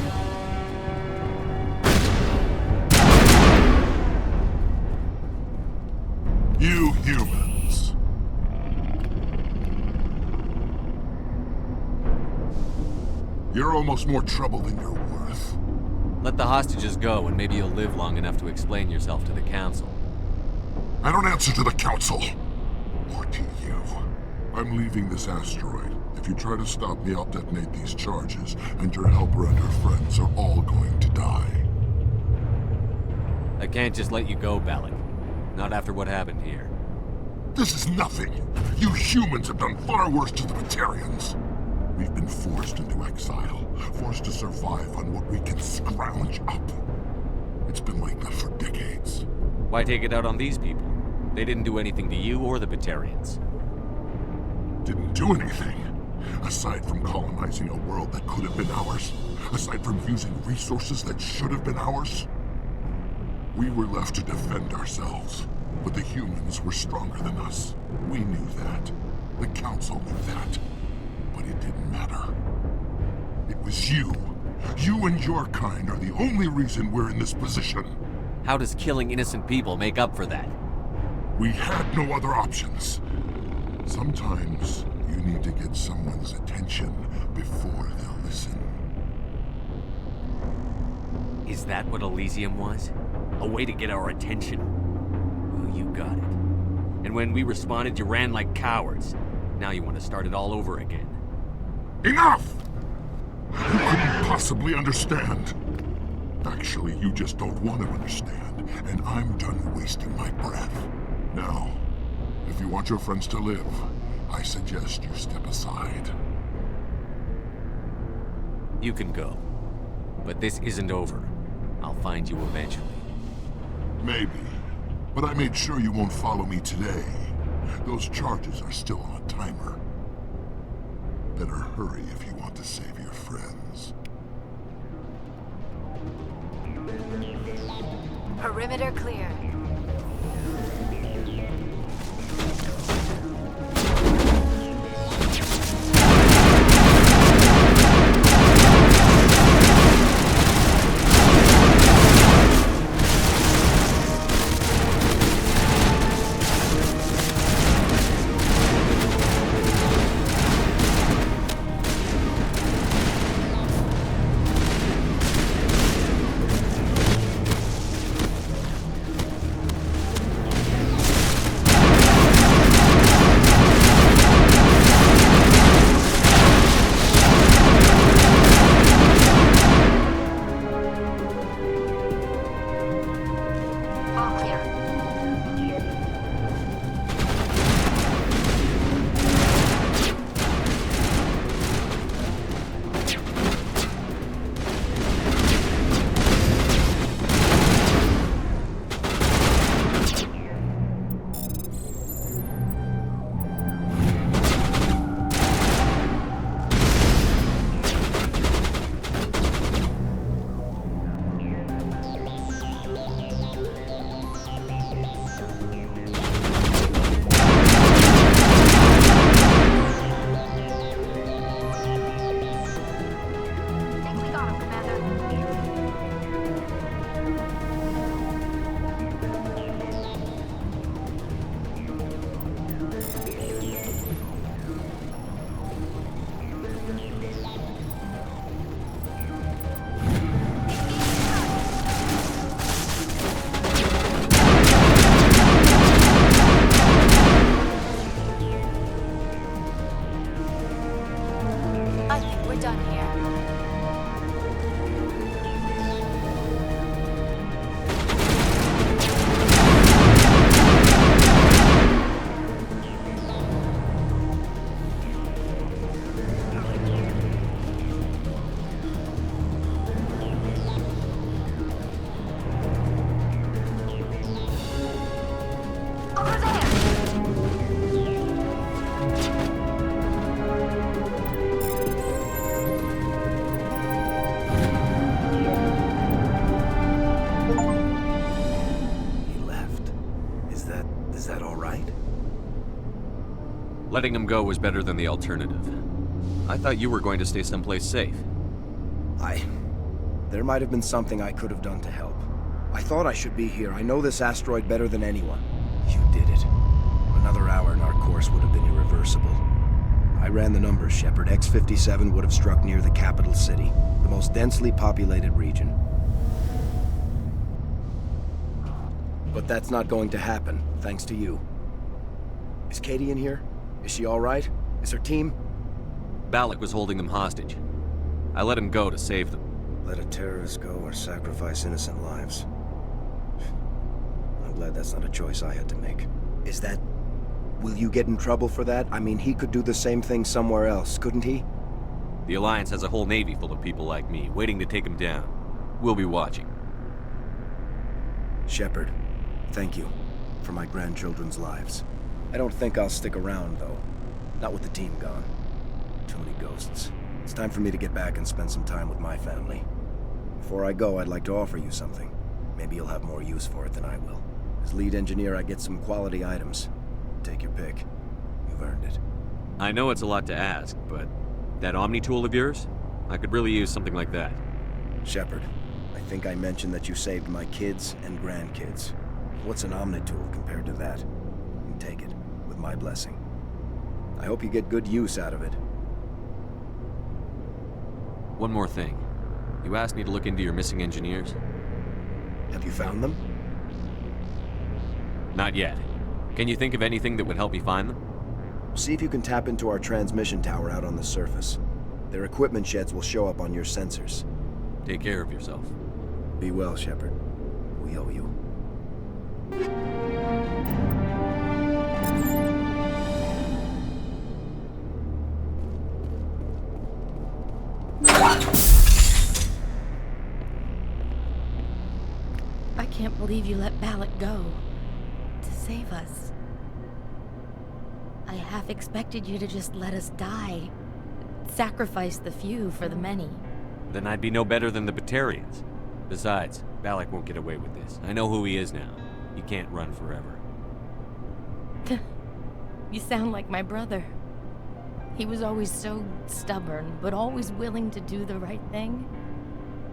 You humans. You're almost more trouble than you're worth. Let the hostages go, and maybe you'll live long enough to explain yourself to the Council. I don't answer to the Council. Or to you. I'm leaving this asteroid. If you try to stop me, I'll detonate these charges, and your helper and her friends are all going to die. I can't just let you go, Balak. Not after what happened here. This is nothing. You humans have done far worse to the Batarians. We've been forced into exile, forced to survive on what we can scrounge up. It's been like that for decades. Why take it out on these people? They didn't do anything to you or the Batarians. Didn't do anything. Aside from colonizing a world that could have been ours. Aside from using resources that should have been ours. We were left to defend ourselves. But the humans were stronger than us. We knew that. The Council knew that. But it didn't matter. It was you. You and your kind are the only reason we're in this position. How does killing innocent people make up for that? We had no other options. Sometimes you need to get someone's attention before they'll listen. Is that what Elysium was? A way to get our attention? Well, you got it. And when we responded, you ran like cowards. Now you want to start it all over again. Enough! You couldn't possibly understand. Actually, you just don't want to understand, and I'm done wasting my breath. Now, if you want your friends to live, I suggest you step aside. You can go. But this isn't over. I'll find you eventually. Maybe. But I made sure you won't follow me today. Those charges are still on a timer. Better hurry if you want to save your friends. Perimeter clear. Letting him go was better than the alternative. I thought you were going to stay someplace safe. There might have been something I could have done to help. I thought I should be here. I know this asteroid better than anyone. You did it. Another hour and our course would have been irreversible. I ran the numbers, Shepard. X-57 would have struck near the capital city, the most densely populated region. But that's not going to happen, thanks to you. Is Katie in here? Is she all right? Is her team? Balak was holding them hostage. I let him go to save them. Let a terrorist go or sacrifice innocent lives. I'm glad that's not a choice I had to make. Is that... Will you get in trouble for that? I mean, he could do the same thing somewhere else, couldn't he? The Alliance has a whole navy full of people like me, waiting to take him down. We'll be watching. Shepard, thank you for my grandchildren's lives. I don't think I'll stick around, though. Not with the team gone. Too many ghosts. It's time for me to get back and spend some time with my family. Before I go, I'd like to offer you something. Maybe you'll have more use for it than I will. As lead engineer, I get some quality items. Take your pick. You've earned it. I know it's a lot to ask, but that Omni tool of yours? I could really use something like that. Shepard, I think I mentioned that you saved my kids and grandkids. What's an Omni tool compared to that? And take it, with my blessing. I hope you get good use out of it. One more thing. You asked me to look into your missing engineers? Have you found them? Not yet. Can you think of anything that would help me find them? See if you can tap into our transmission tower out on the surface. Their equipment sheds will show up on your sensors. Take care of yourself. Be well, Shepard. We owe you. I can't believe you let Balak go. To save us. I half expected you to just let us die. Sacrifice the few for the many. Then I'd be no better than the Batarians. Besides, Balak won't get away with this. I know who he is now. He can't run forever. You sound like my brother. He was always so stubborn, but always willing to do the right thing,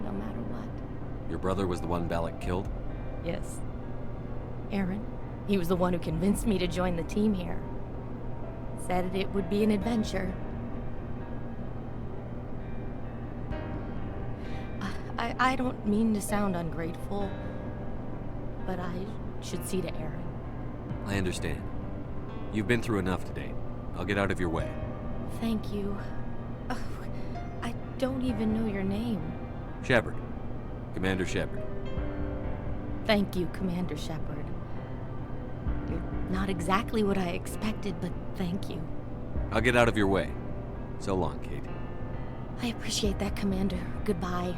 no matter what. Your brother was the one Balak killed? Yes. Aaron. He was the one who convinced me to join the team here. Said it would be an adventure. I don't mean to sound ungrateful, but I should see to Aaron. I understand. You've been through enough today. I'll get out of your way. Thank you. Oh, I don't even know your name. Shepard. Commander Shepard. Thank you, Commander Shepard. You're not exactly what I expected, but thank you. I'll get out of your way. So long, Kate. I appreciate that, Commander. Goodbye.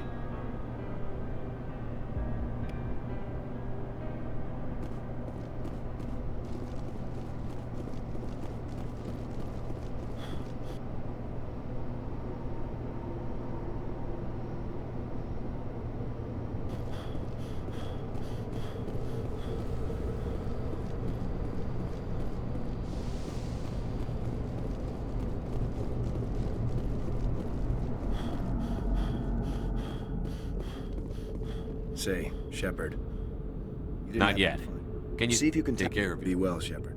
Say, Shepard. Not yet. Can you see if you can take care of it? Be well, Shepard.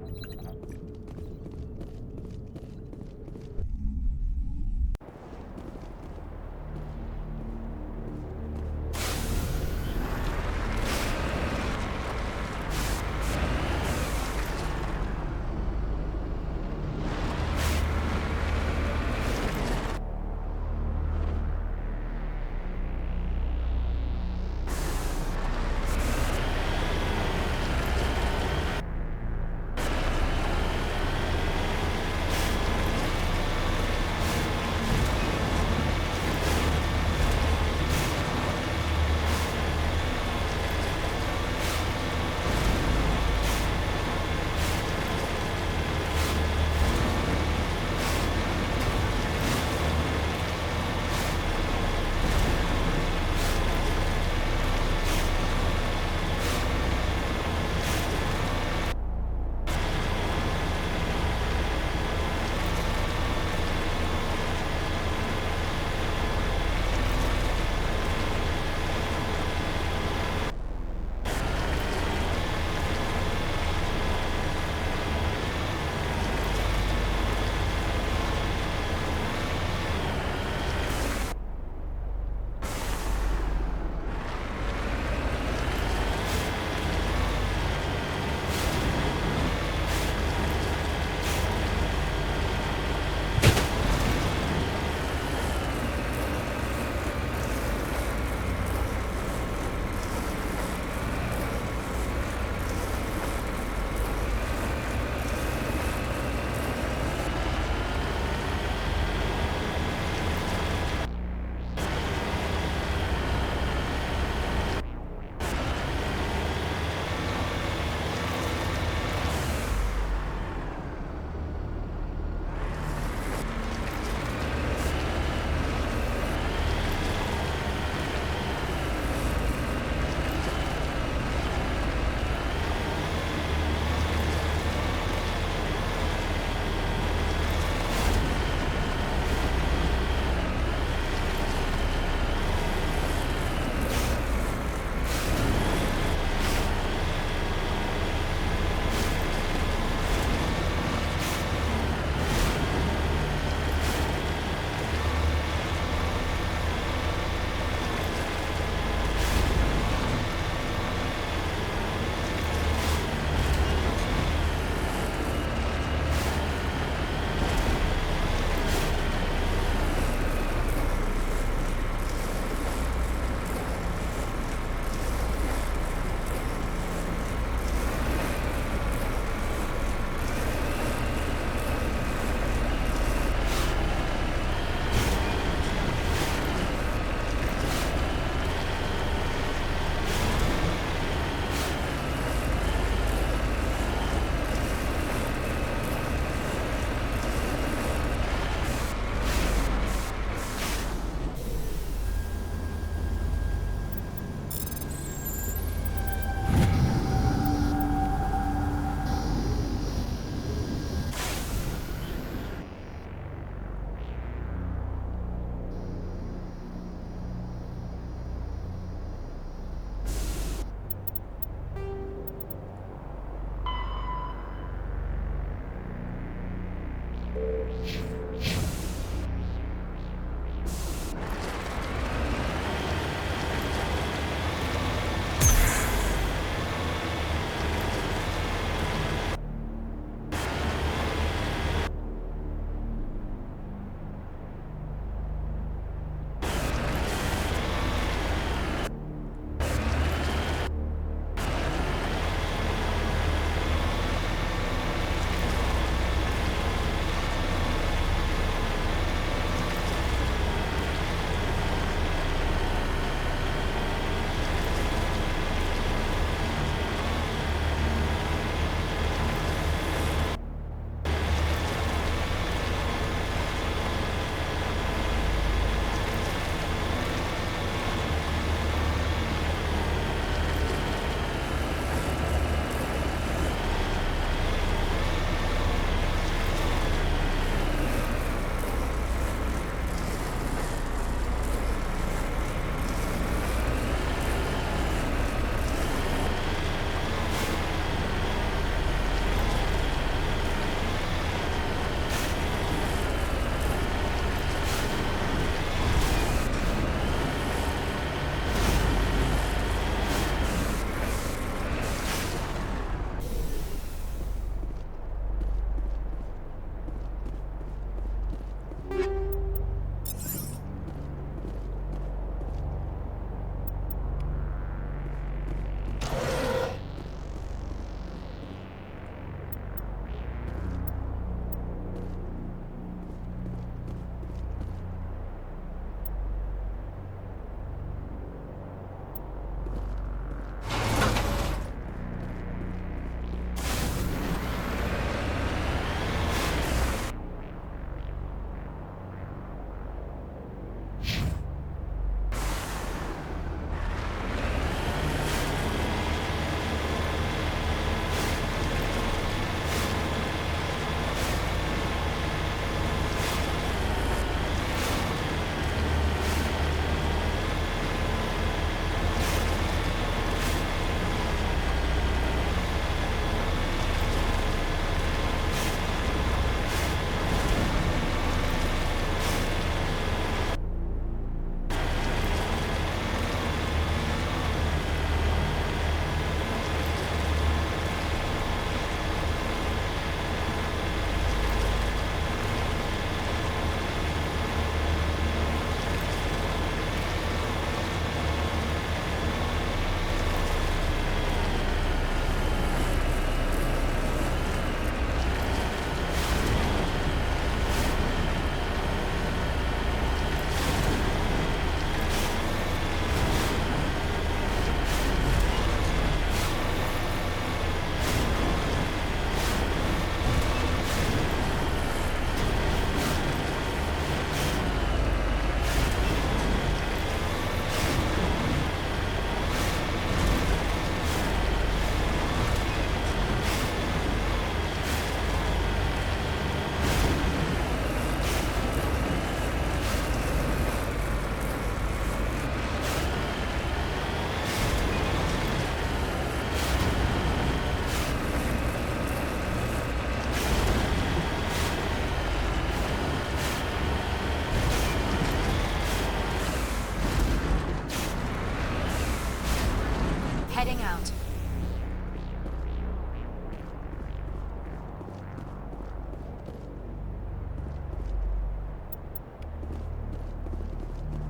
Heading out.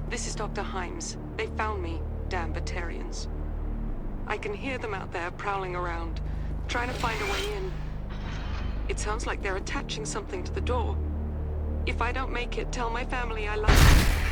This is Dr. Himes. They found me, damn Batarians. I can hear them out there prowling around, trying to find a way in. It sounds like they're attaching something to the door. If I don't make it, tell my family I love them.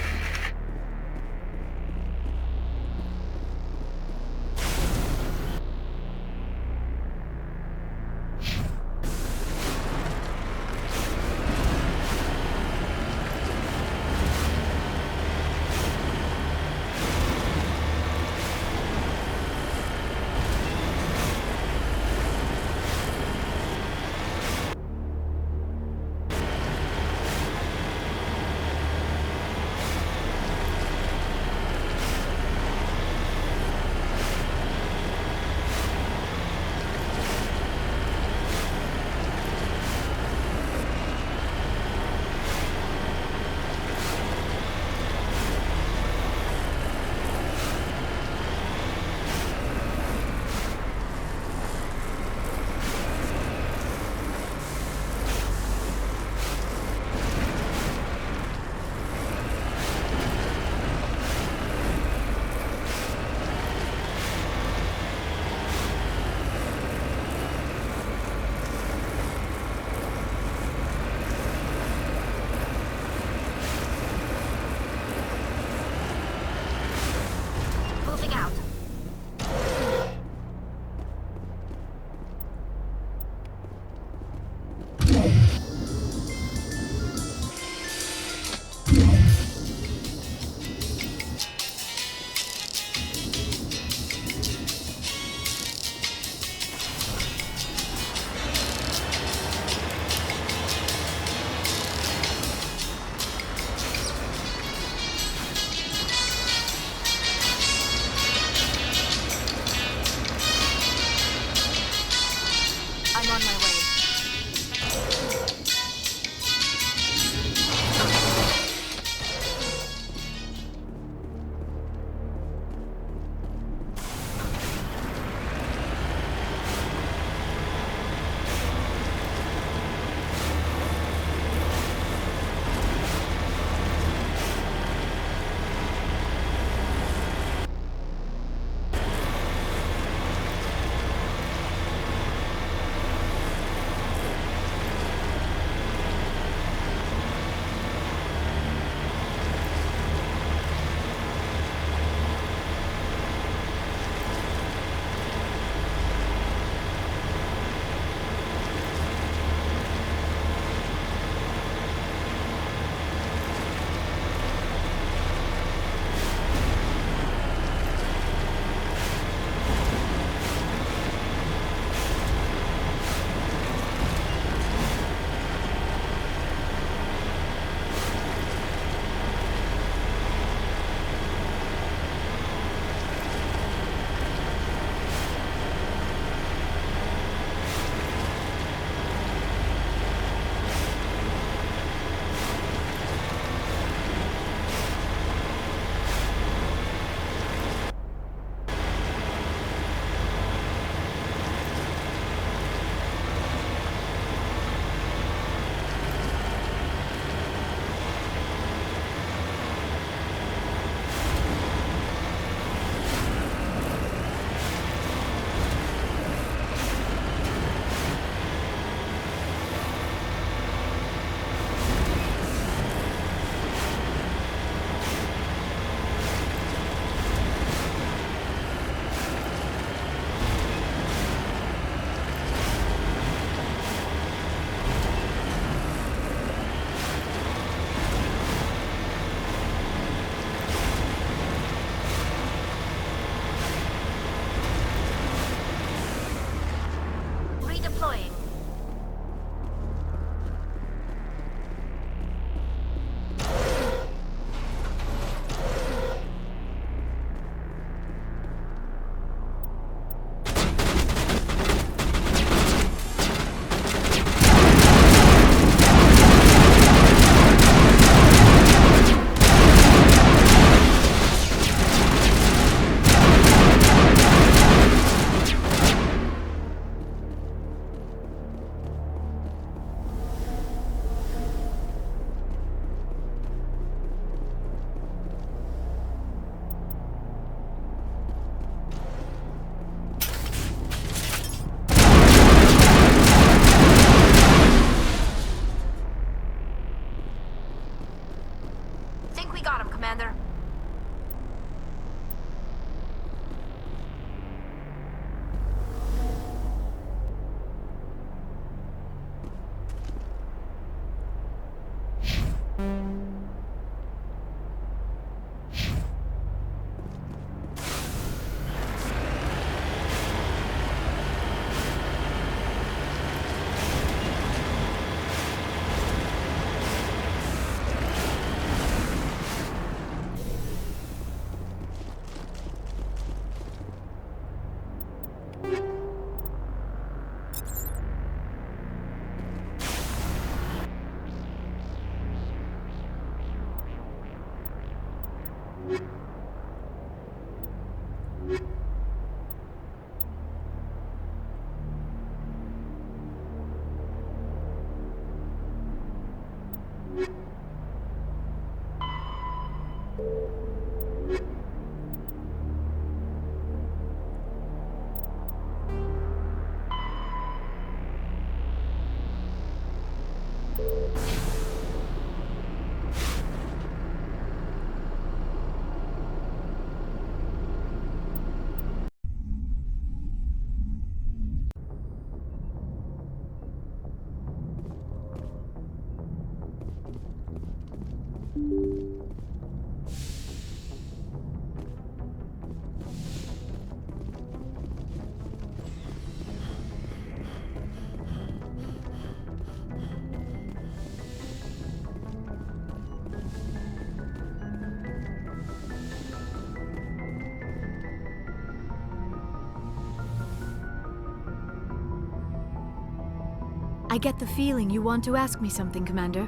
I get the feeling you want to ask me something, Commander.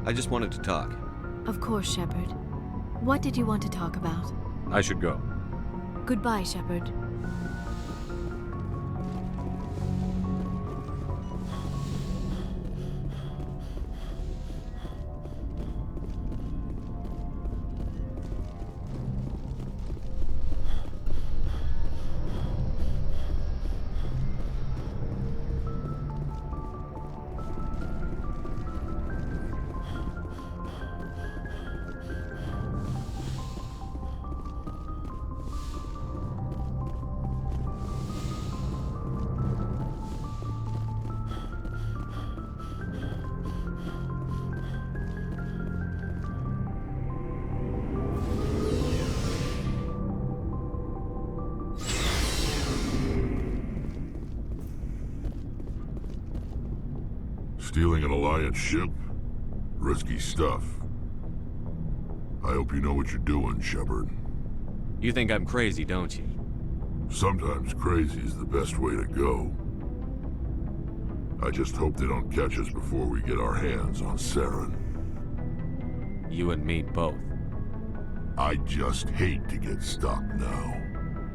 I just wanted to talk. Of course, Shepard. What did you want to talk about? I should go. Goodbye, Shepard. Stealing an Alliance ship? Risky stuff. I hope you know what you're doing, Shepard. You think I'm crazy, don't you? Sometimes crazy is the best way to go. I just hope they don't catch us before we get our hands on Saren. You and me both. I just hate to get stuck now.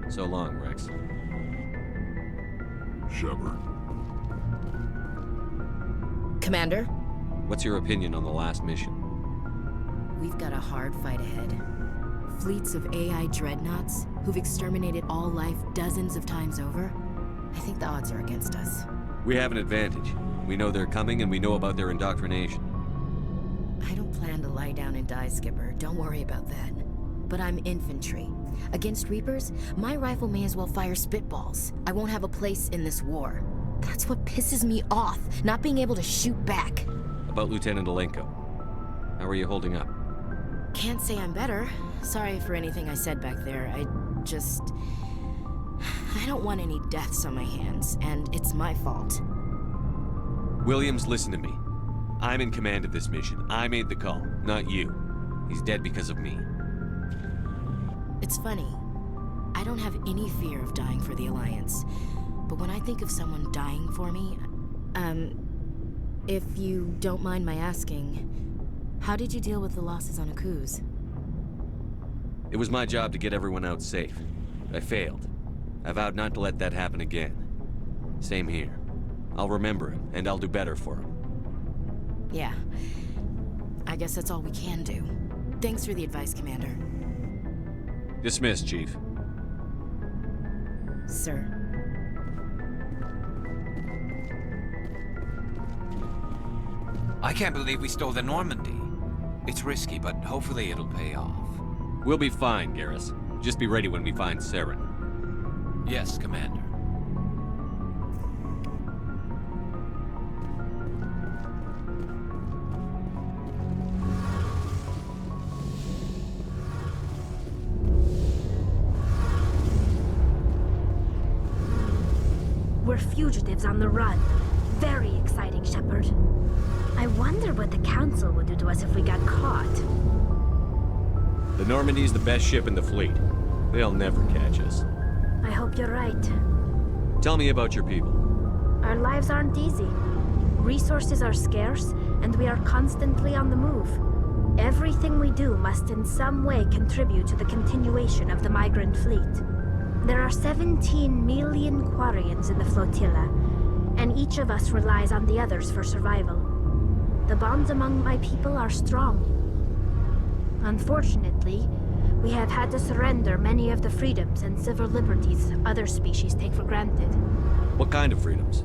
So long, Rex. Shepard. Commander? What's your opinion on the last mission? We've got a hard fight ahead. Fleets of AI dreadnoughts who've exterminated all life dozens of times over. I think the odds are against us. We have an advantage. We know they're coming and we know about their indoctrination. I don't plan to lie down and die, Skipper. Don't worry about that. But I'm infantry. Against Reapers, my rifle may as well fire spitballs. I won't have a place in this war. That's what pisses me off, not being able to shoot back. About Lieutenant Alenko. How are you holding up? Can't say I'm better. Sorry for anything I said back there. I don't want any deaths on my hands, and it's my fault. Williams, listen to me. I'm in command of this mission. I made the call, not you. He's dead because of me. It's funny. I don't have any fear of dying for the Alliance. But when I think of someone dying for me, if you don't mind my asking, how did you deal with the losses on Akuz? It was my job to get everyone out safe. I failed. I vowed not to let that happen again. Same here. I'll remember him, and I'll do better for him. Yeah. I guess that's all we can do. Thanks for the advice, Commander. Dismissed, Chief. Sir. I can't believe we stole the Normandy. It's risky, but hopefully it'll pay off. We'll be fine, Garrus. Just be ready when we find Saren. Yes, Commander. We're fugitives on the run. Very exciting, Shepard. I wonder what the Council would do to us if we got caught. The Normandy's the best ship in the fleet. They'll never catch us. I hope you're right. Tell me about your people. Our lives aren't easy. Resources are scarce, and we are constantly on the move. Everything we do must in some way contribute to the continuation of the migrant fleet. There are 17 million Quarians in the flotilla, and each of us relies on the others for survival. The bonds among my people are strong. Unfortunately, we have had to surrender many of the freedoms and civil liberties other species take for granted. What kind of freedoms?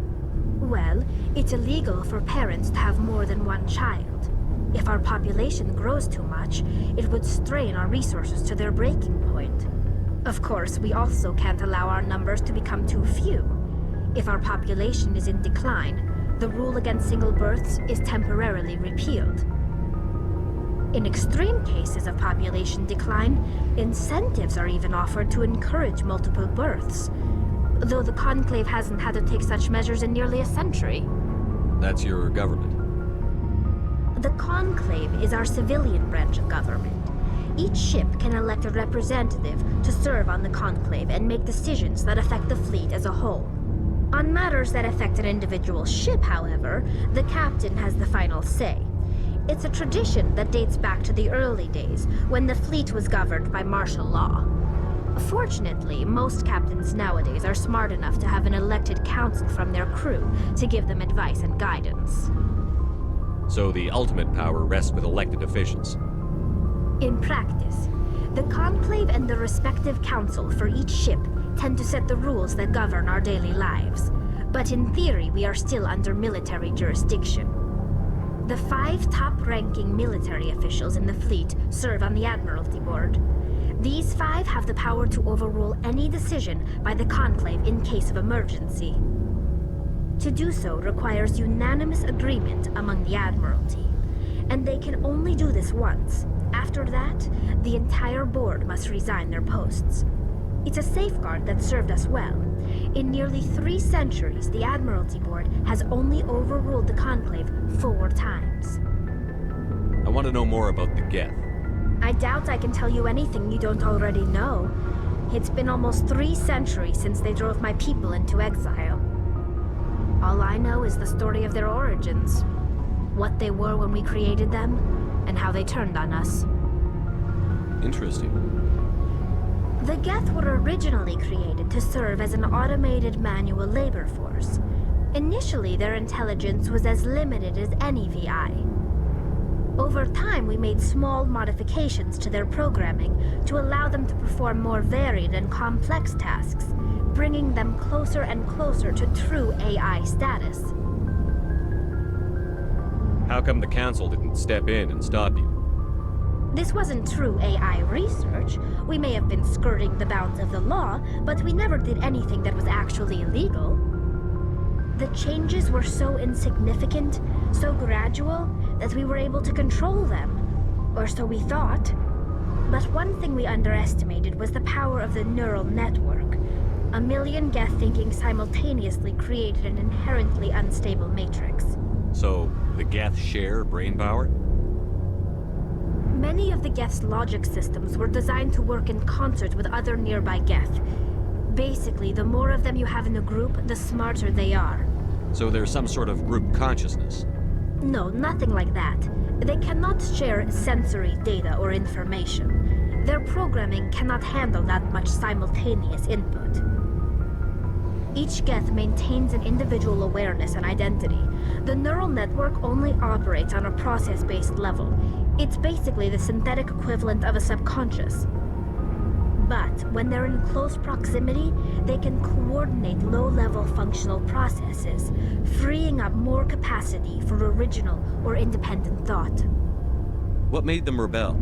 Well, it's illegal for parents to have more than one child. If our population grows too much, it would strain our resources to their breaking point. Of course, we also can't allow our numbers to become too few. If our population is in decline, the rule against single births is temporarily repealed. In extreme cases of population decline, incentives are even offered to encourage multiple births, though the Conclave hasn't had to take such measures in nearly a century. That's your government. The Conclave is our civilian branch of government. Each ship can elect a representative to serve on the Conclave and make decisions that affect the fleet as a whole. On matters that affect an individual ship, however, the captain has the final say. It's a tradition that dates back to the early days, when the fleet was governed by martial law. Fortunately, most captains nowadays are smart enough to have an elected council from their crew to give them advice and guidance. So the ultimate power rests with elected officials. In practice, the Conclave and the respective council for each ship tend to set the rules that govern our daily lives. But in theory, we are still under military jurisdiction. The 5 top-ranking military officials in the fleet serve on the Admiralty Board. These 5 have the power to overrule any decision by the Conclave in case of emergency. To do so requires unanimous agreement among the Admiralty, and they can only do this once. After that, the entire board must resign their posts. It's a safeguard that served us well. In nearly 3 centuries, the Admiralty Board has only overruled the Conclave 4 times. I want to know more about the Geth. I doubt I can tell you anything you don't already know. It's been almost 3 centuries since they drove my people into exile. All I know is the story of their origins, what they were when we created them, and how they turned on us. Interesting. The Geth were originally created to serve as an automated manual labor force. Initially, their intelligence was as limited as any VI. Over time, we made small modifications to their programming to allow them to perform more varied and complex tasks, bringing them closer and closer to true AI status. How come the Council didn't step in and stop you? This wasn't true AI research. We may have been skirting the bounds of the law, but we never did anything that was actually illegal. The changes were so insignificant, so gradual, that we were able to control them. Or so we thought. But one thing we underestimated was the power of the neural network. A million Geth thinking simultaneously created an inherently unstable matrix. So, the Geth share brain power? Many of the Geth's logic systems were designed to work in concert with other nearby Geth. Basically, the more of them you have in a group, the smarter they are. So there's some sort of group consciousness? No, nothing like that. They cannot share sensory data or information. Their programming cannot handle that much simultaneous input. Each Geth maintains an individual awareness and identity. The neural network only operates on a process-based level. It's basically the synthetic equivalent of a subconscious. But when they're in close proximity, they can coordinate low-level functional processes, freeing up more capacity for original or independent thought. What made them rebel?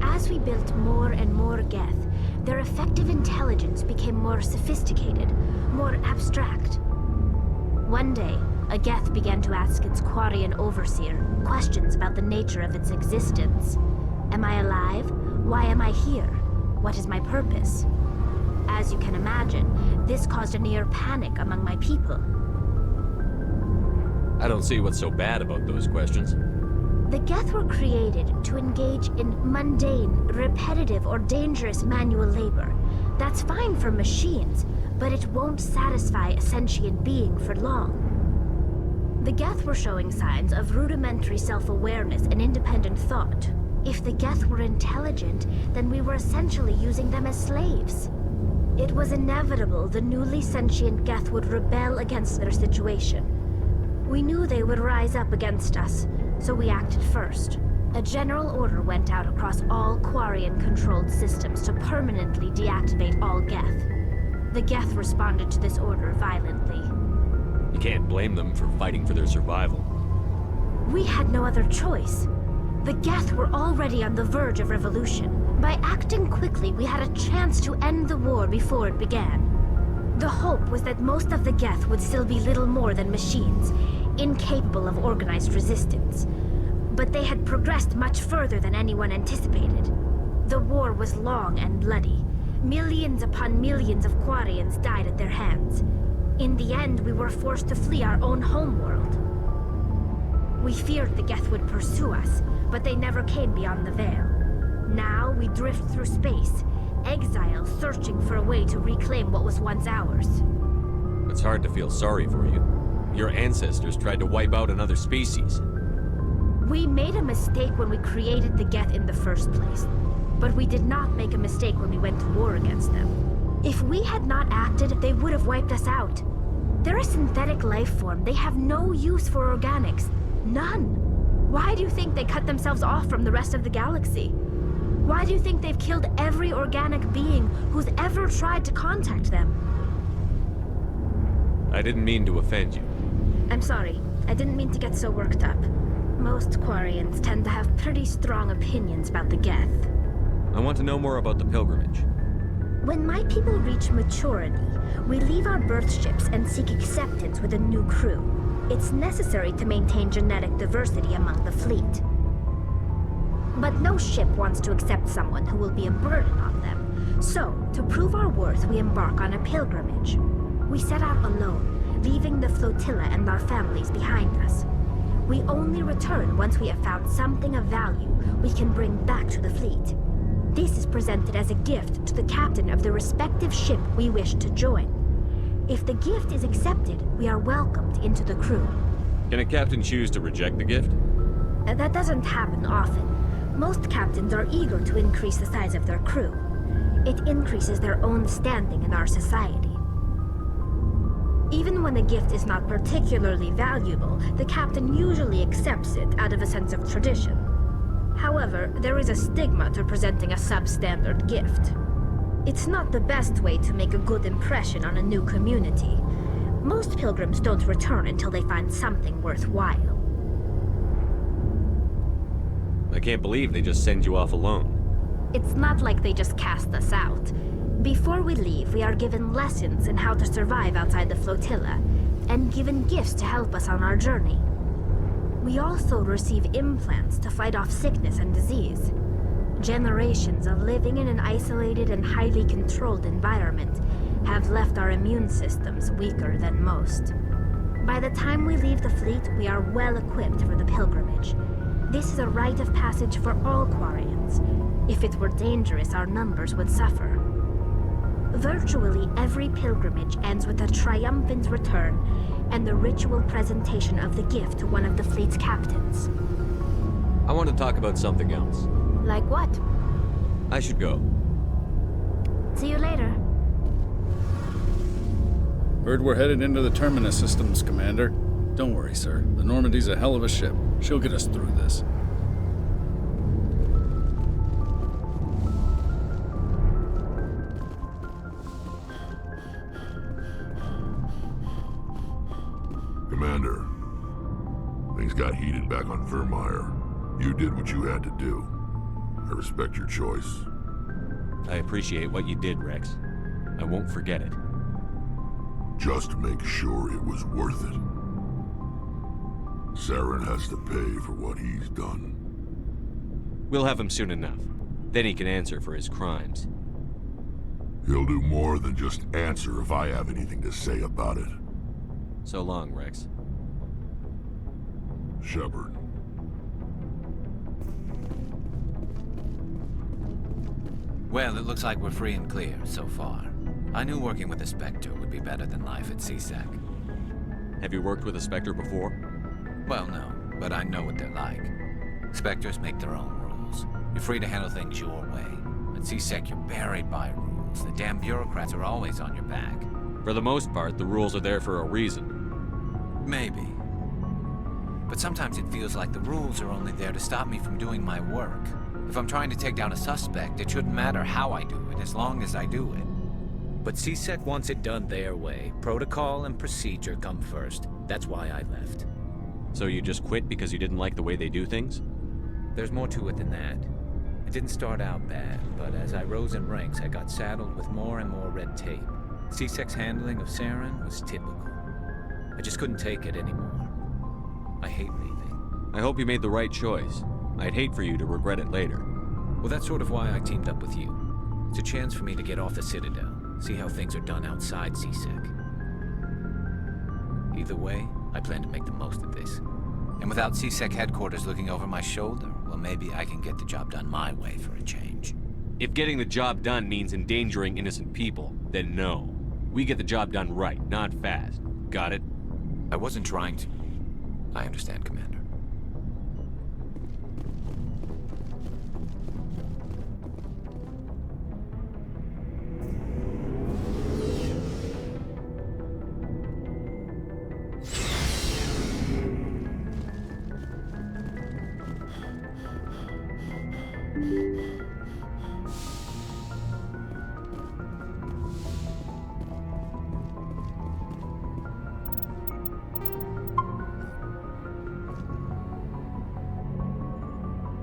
As we built more and more Geth, their effective intelligence became more sophisticated, more abstract. One day, a Geth began to ask its Quarian overseer questions about the nature of its existence. Am I alive? Why am I here? What is my purpose? As you can imagine, this caused a near panic among my people. I don't see what's so bad about those questions. The Geth were created to engage in mundane, repetitive, or dangerous manual labor. That's fine for machines, but it won't satisfy a sentient being for long. The Geth were showing signs of rudimentary self-awareness and independent thought. If the Geth were intelligent, then we were essentially using them as slaves. It was inevitable the newly sentient Geth would rebel against their situation. We knew they would rise up against us, so we acted first. A general order went out across all Quarian-controlled systems to permanently deactivate all Geth. The Geth responded to this order violently. You can't blame them for fighting for their survival. We had no other choice. The Geth were already on the verge of revolution. By acting quickly, we had a chance to end the war before it began. The hope was that most of the Geth would still be little more than machines, incapable of organized resistance. But they had progressed much further than anyone anticipated. The war was long and bloody. Millions upon millions of Quarians died at their hands. In the end, we were forced to flee our own homeworld. We feared the Geth would pursue us, but they never came beyond the Veil. Now we drift through space, exiles searching for a way to reclaim what was once ours. It's hard to feel sorry for you. Your ancestors tried to wipe out another species. We made a mistake when we created the Geth in the first place, but we did not make a mistake when we went to war against them. If we had not acted, they would have wiped us out. They're a synthetic life form. They have no use for organics. None. Why do you think they cut themselves off from the rest of the galaxy? Why do you think they've killed every organic being who's ever tried to contact them? I didn't mean to offend you. I'm sorry. I didn't mean to get so worked up. Most Quarians tend to have pretty strong opinions about the Geth. I want to know more about the pilgrimage. When my people reach maturity, we leave our birth ships and seek acceptance with a new crew. It's necessary to maintain genetic diversity among the fleet. But no ship wants to accept someone who will be a burden on them. So, to prove our worth, we embark on a pilgrimage. We set out alone, leaving the flotilla and our families behind us. We only return once we have found something of value we can bring back to the fleet. This is presented as a gift to the captain of the respective ship we wish to join. If the gift is accepted, we are welcomed into the crew. Can a captain choose to reject the gift? That doesn't happen often. Most captains are eager to increase the size of their crew. It increases their own standing in our society. Even when a gift is not particularly valuable, the captain usually accepts it out of a sense of tradition. However, there is a stigma to presenting a substandard gift. It's not the best way to make a good impression on a new community. Most pilgrims don't return until they find something worthwhile. I can't believe they just send you off alone. It's not like they just cast us out. Before we leave, we are given lessons in how to survive outside the flotilla, and given gifts to help us on our journey. We also receive implants to fight off sickness and disease. Generations of living in an isolated and highly controlled environment have left our immune systems weaker than most. By the time we leave the fleet, we are well equipped for the pilgrimage. This is a rite of passage for all Quarians. If it were dangerous, our numbers would suffer. Virtually every pilgrimage ends with a triumphant return and the ritual presentation of the gift to one of the fleet's captains. I want to talk about something else. Like what? I should go. See you later. Heard we're headed into the Terminus systems, Commander. Don't worry, sir. The Normandy's a hell of a ship. She'll get us through this. Commander, things got heated back on Vermeer. You did what you had to do. I respect your choice. I appreciate what you did, Rex. I won't forget it. Just make sure it was worth it. Saren has to pay for what he's done. We'll have him soon enough. Then he can answer for his crimes. He'll do more than just answer if I have anything to say about it. So long, Rex. Shepard. Well, it looks like we're free and clear so far. I knew working with a Spectre would be better than life at CSAC. Have you worked with a Spectre before? Well, no, but I know what they're like. Spectres make their own rules. You're free to handle things your way. At C-Sec, you're buried by rules. The damn bureaucrats are always on your back. For the most part, the rules are there for a reason. Maybe. But sometimes it feels like the rules are only there to stop me from doing my work. If I'm trying to take down a suspect, it shouldn't matter how I do it, as long as I do it. But C-Sec wants it done their way. Protocol and procedure come first. That's why I left. So you just quit because you didn't like the way they do things? There's more to it than that. It didn't start out bad, but as I rose in ranks, I got saddled with more and more red tape. C-Sec's handling of Saren was typical. I just couldn't take it anymore. I hate leaving. I hope you made the right choice. I'd hate for you to regret it later. Well, that's sort of why I teamed up with you. It's a chance for me to get off the Citadel, see how things are done outside C-Sec. Either way, I plan to make the most of this. And without C-Sec headquarters looking over my shoulder, well, maybe I can get the job done my way for a change. If getting the job done means endangering innocent people, then no. We get the job done right, not fast. Got it? I wasn't trying to... I understand, Commander.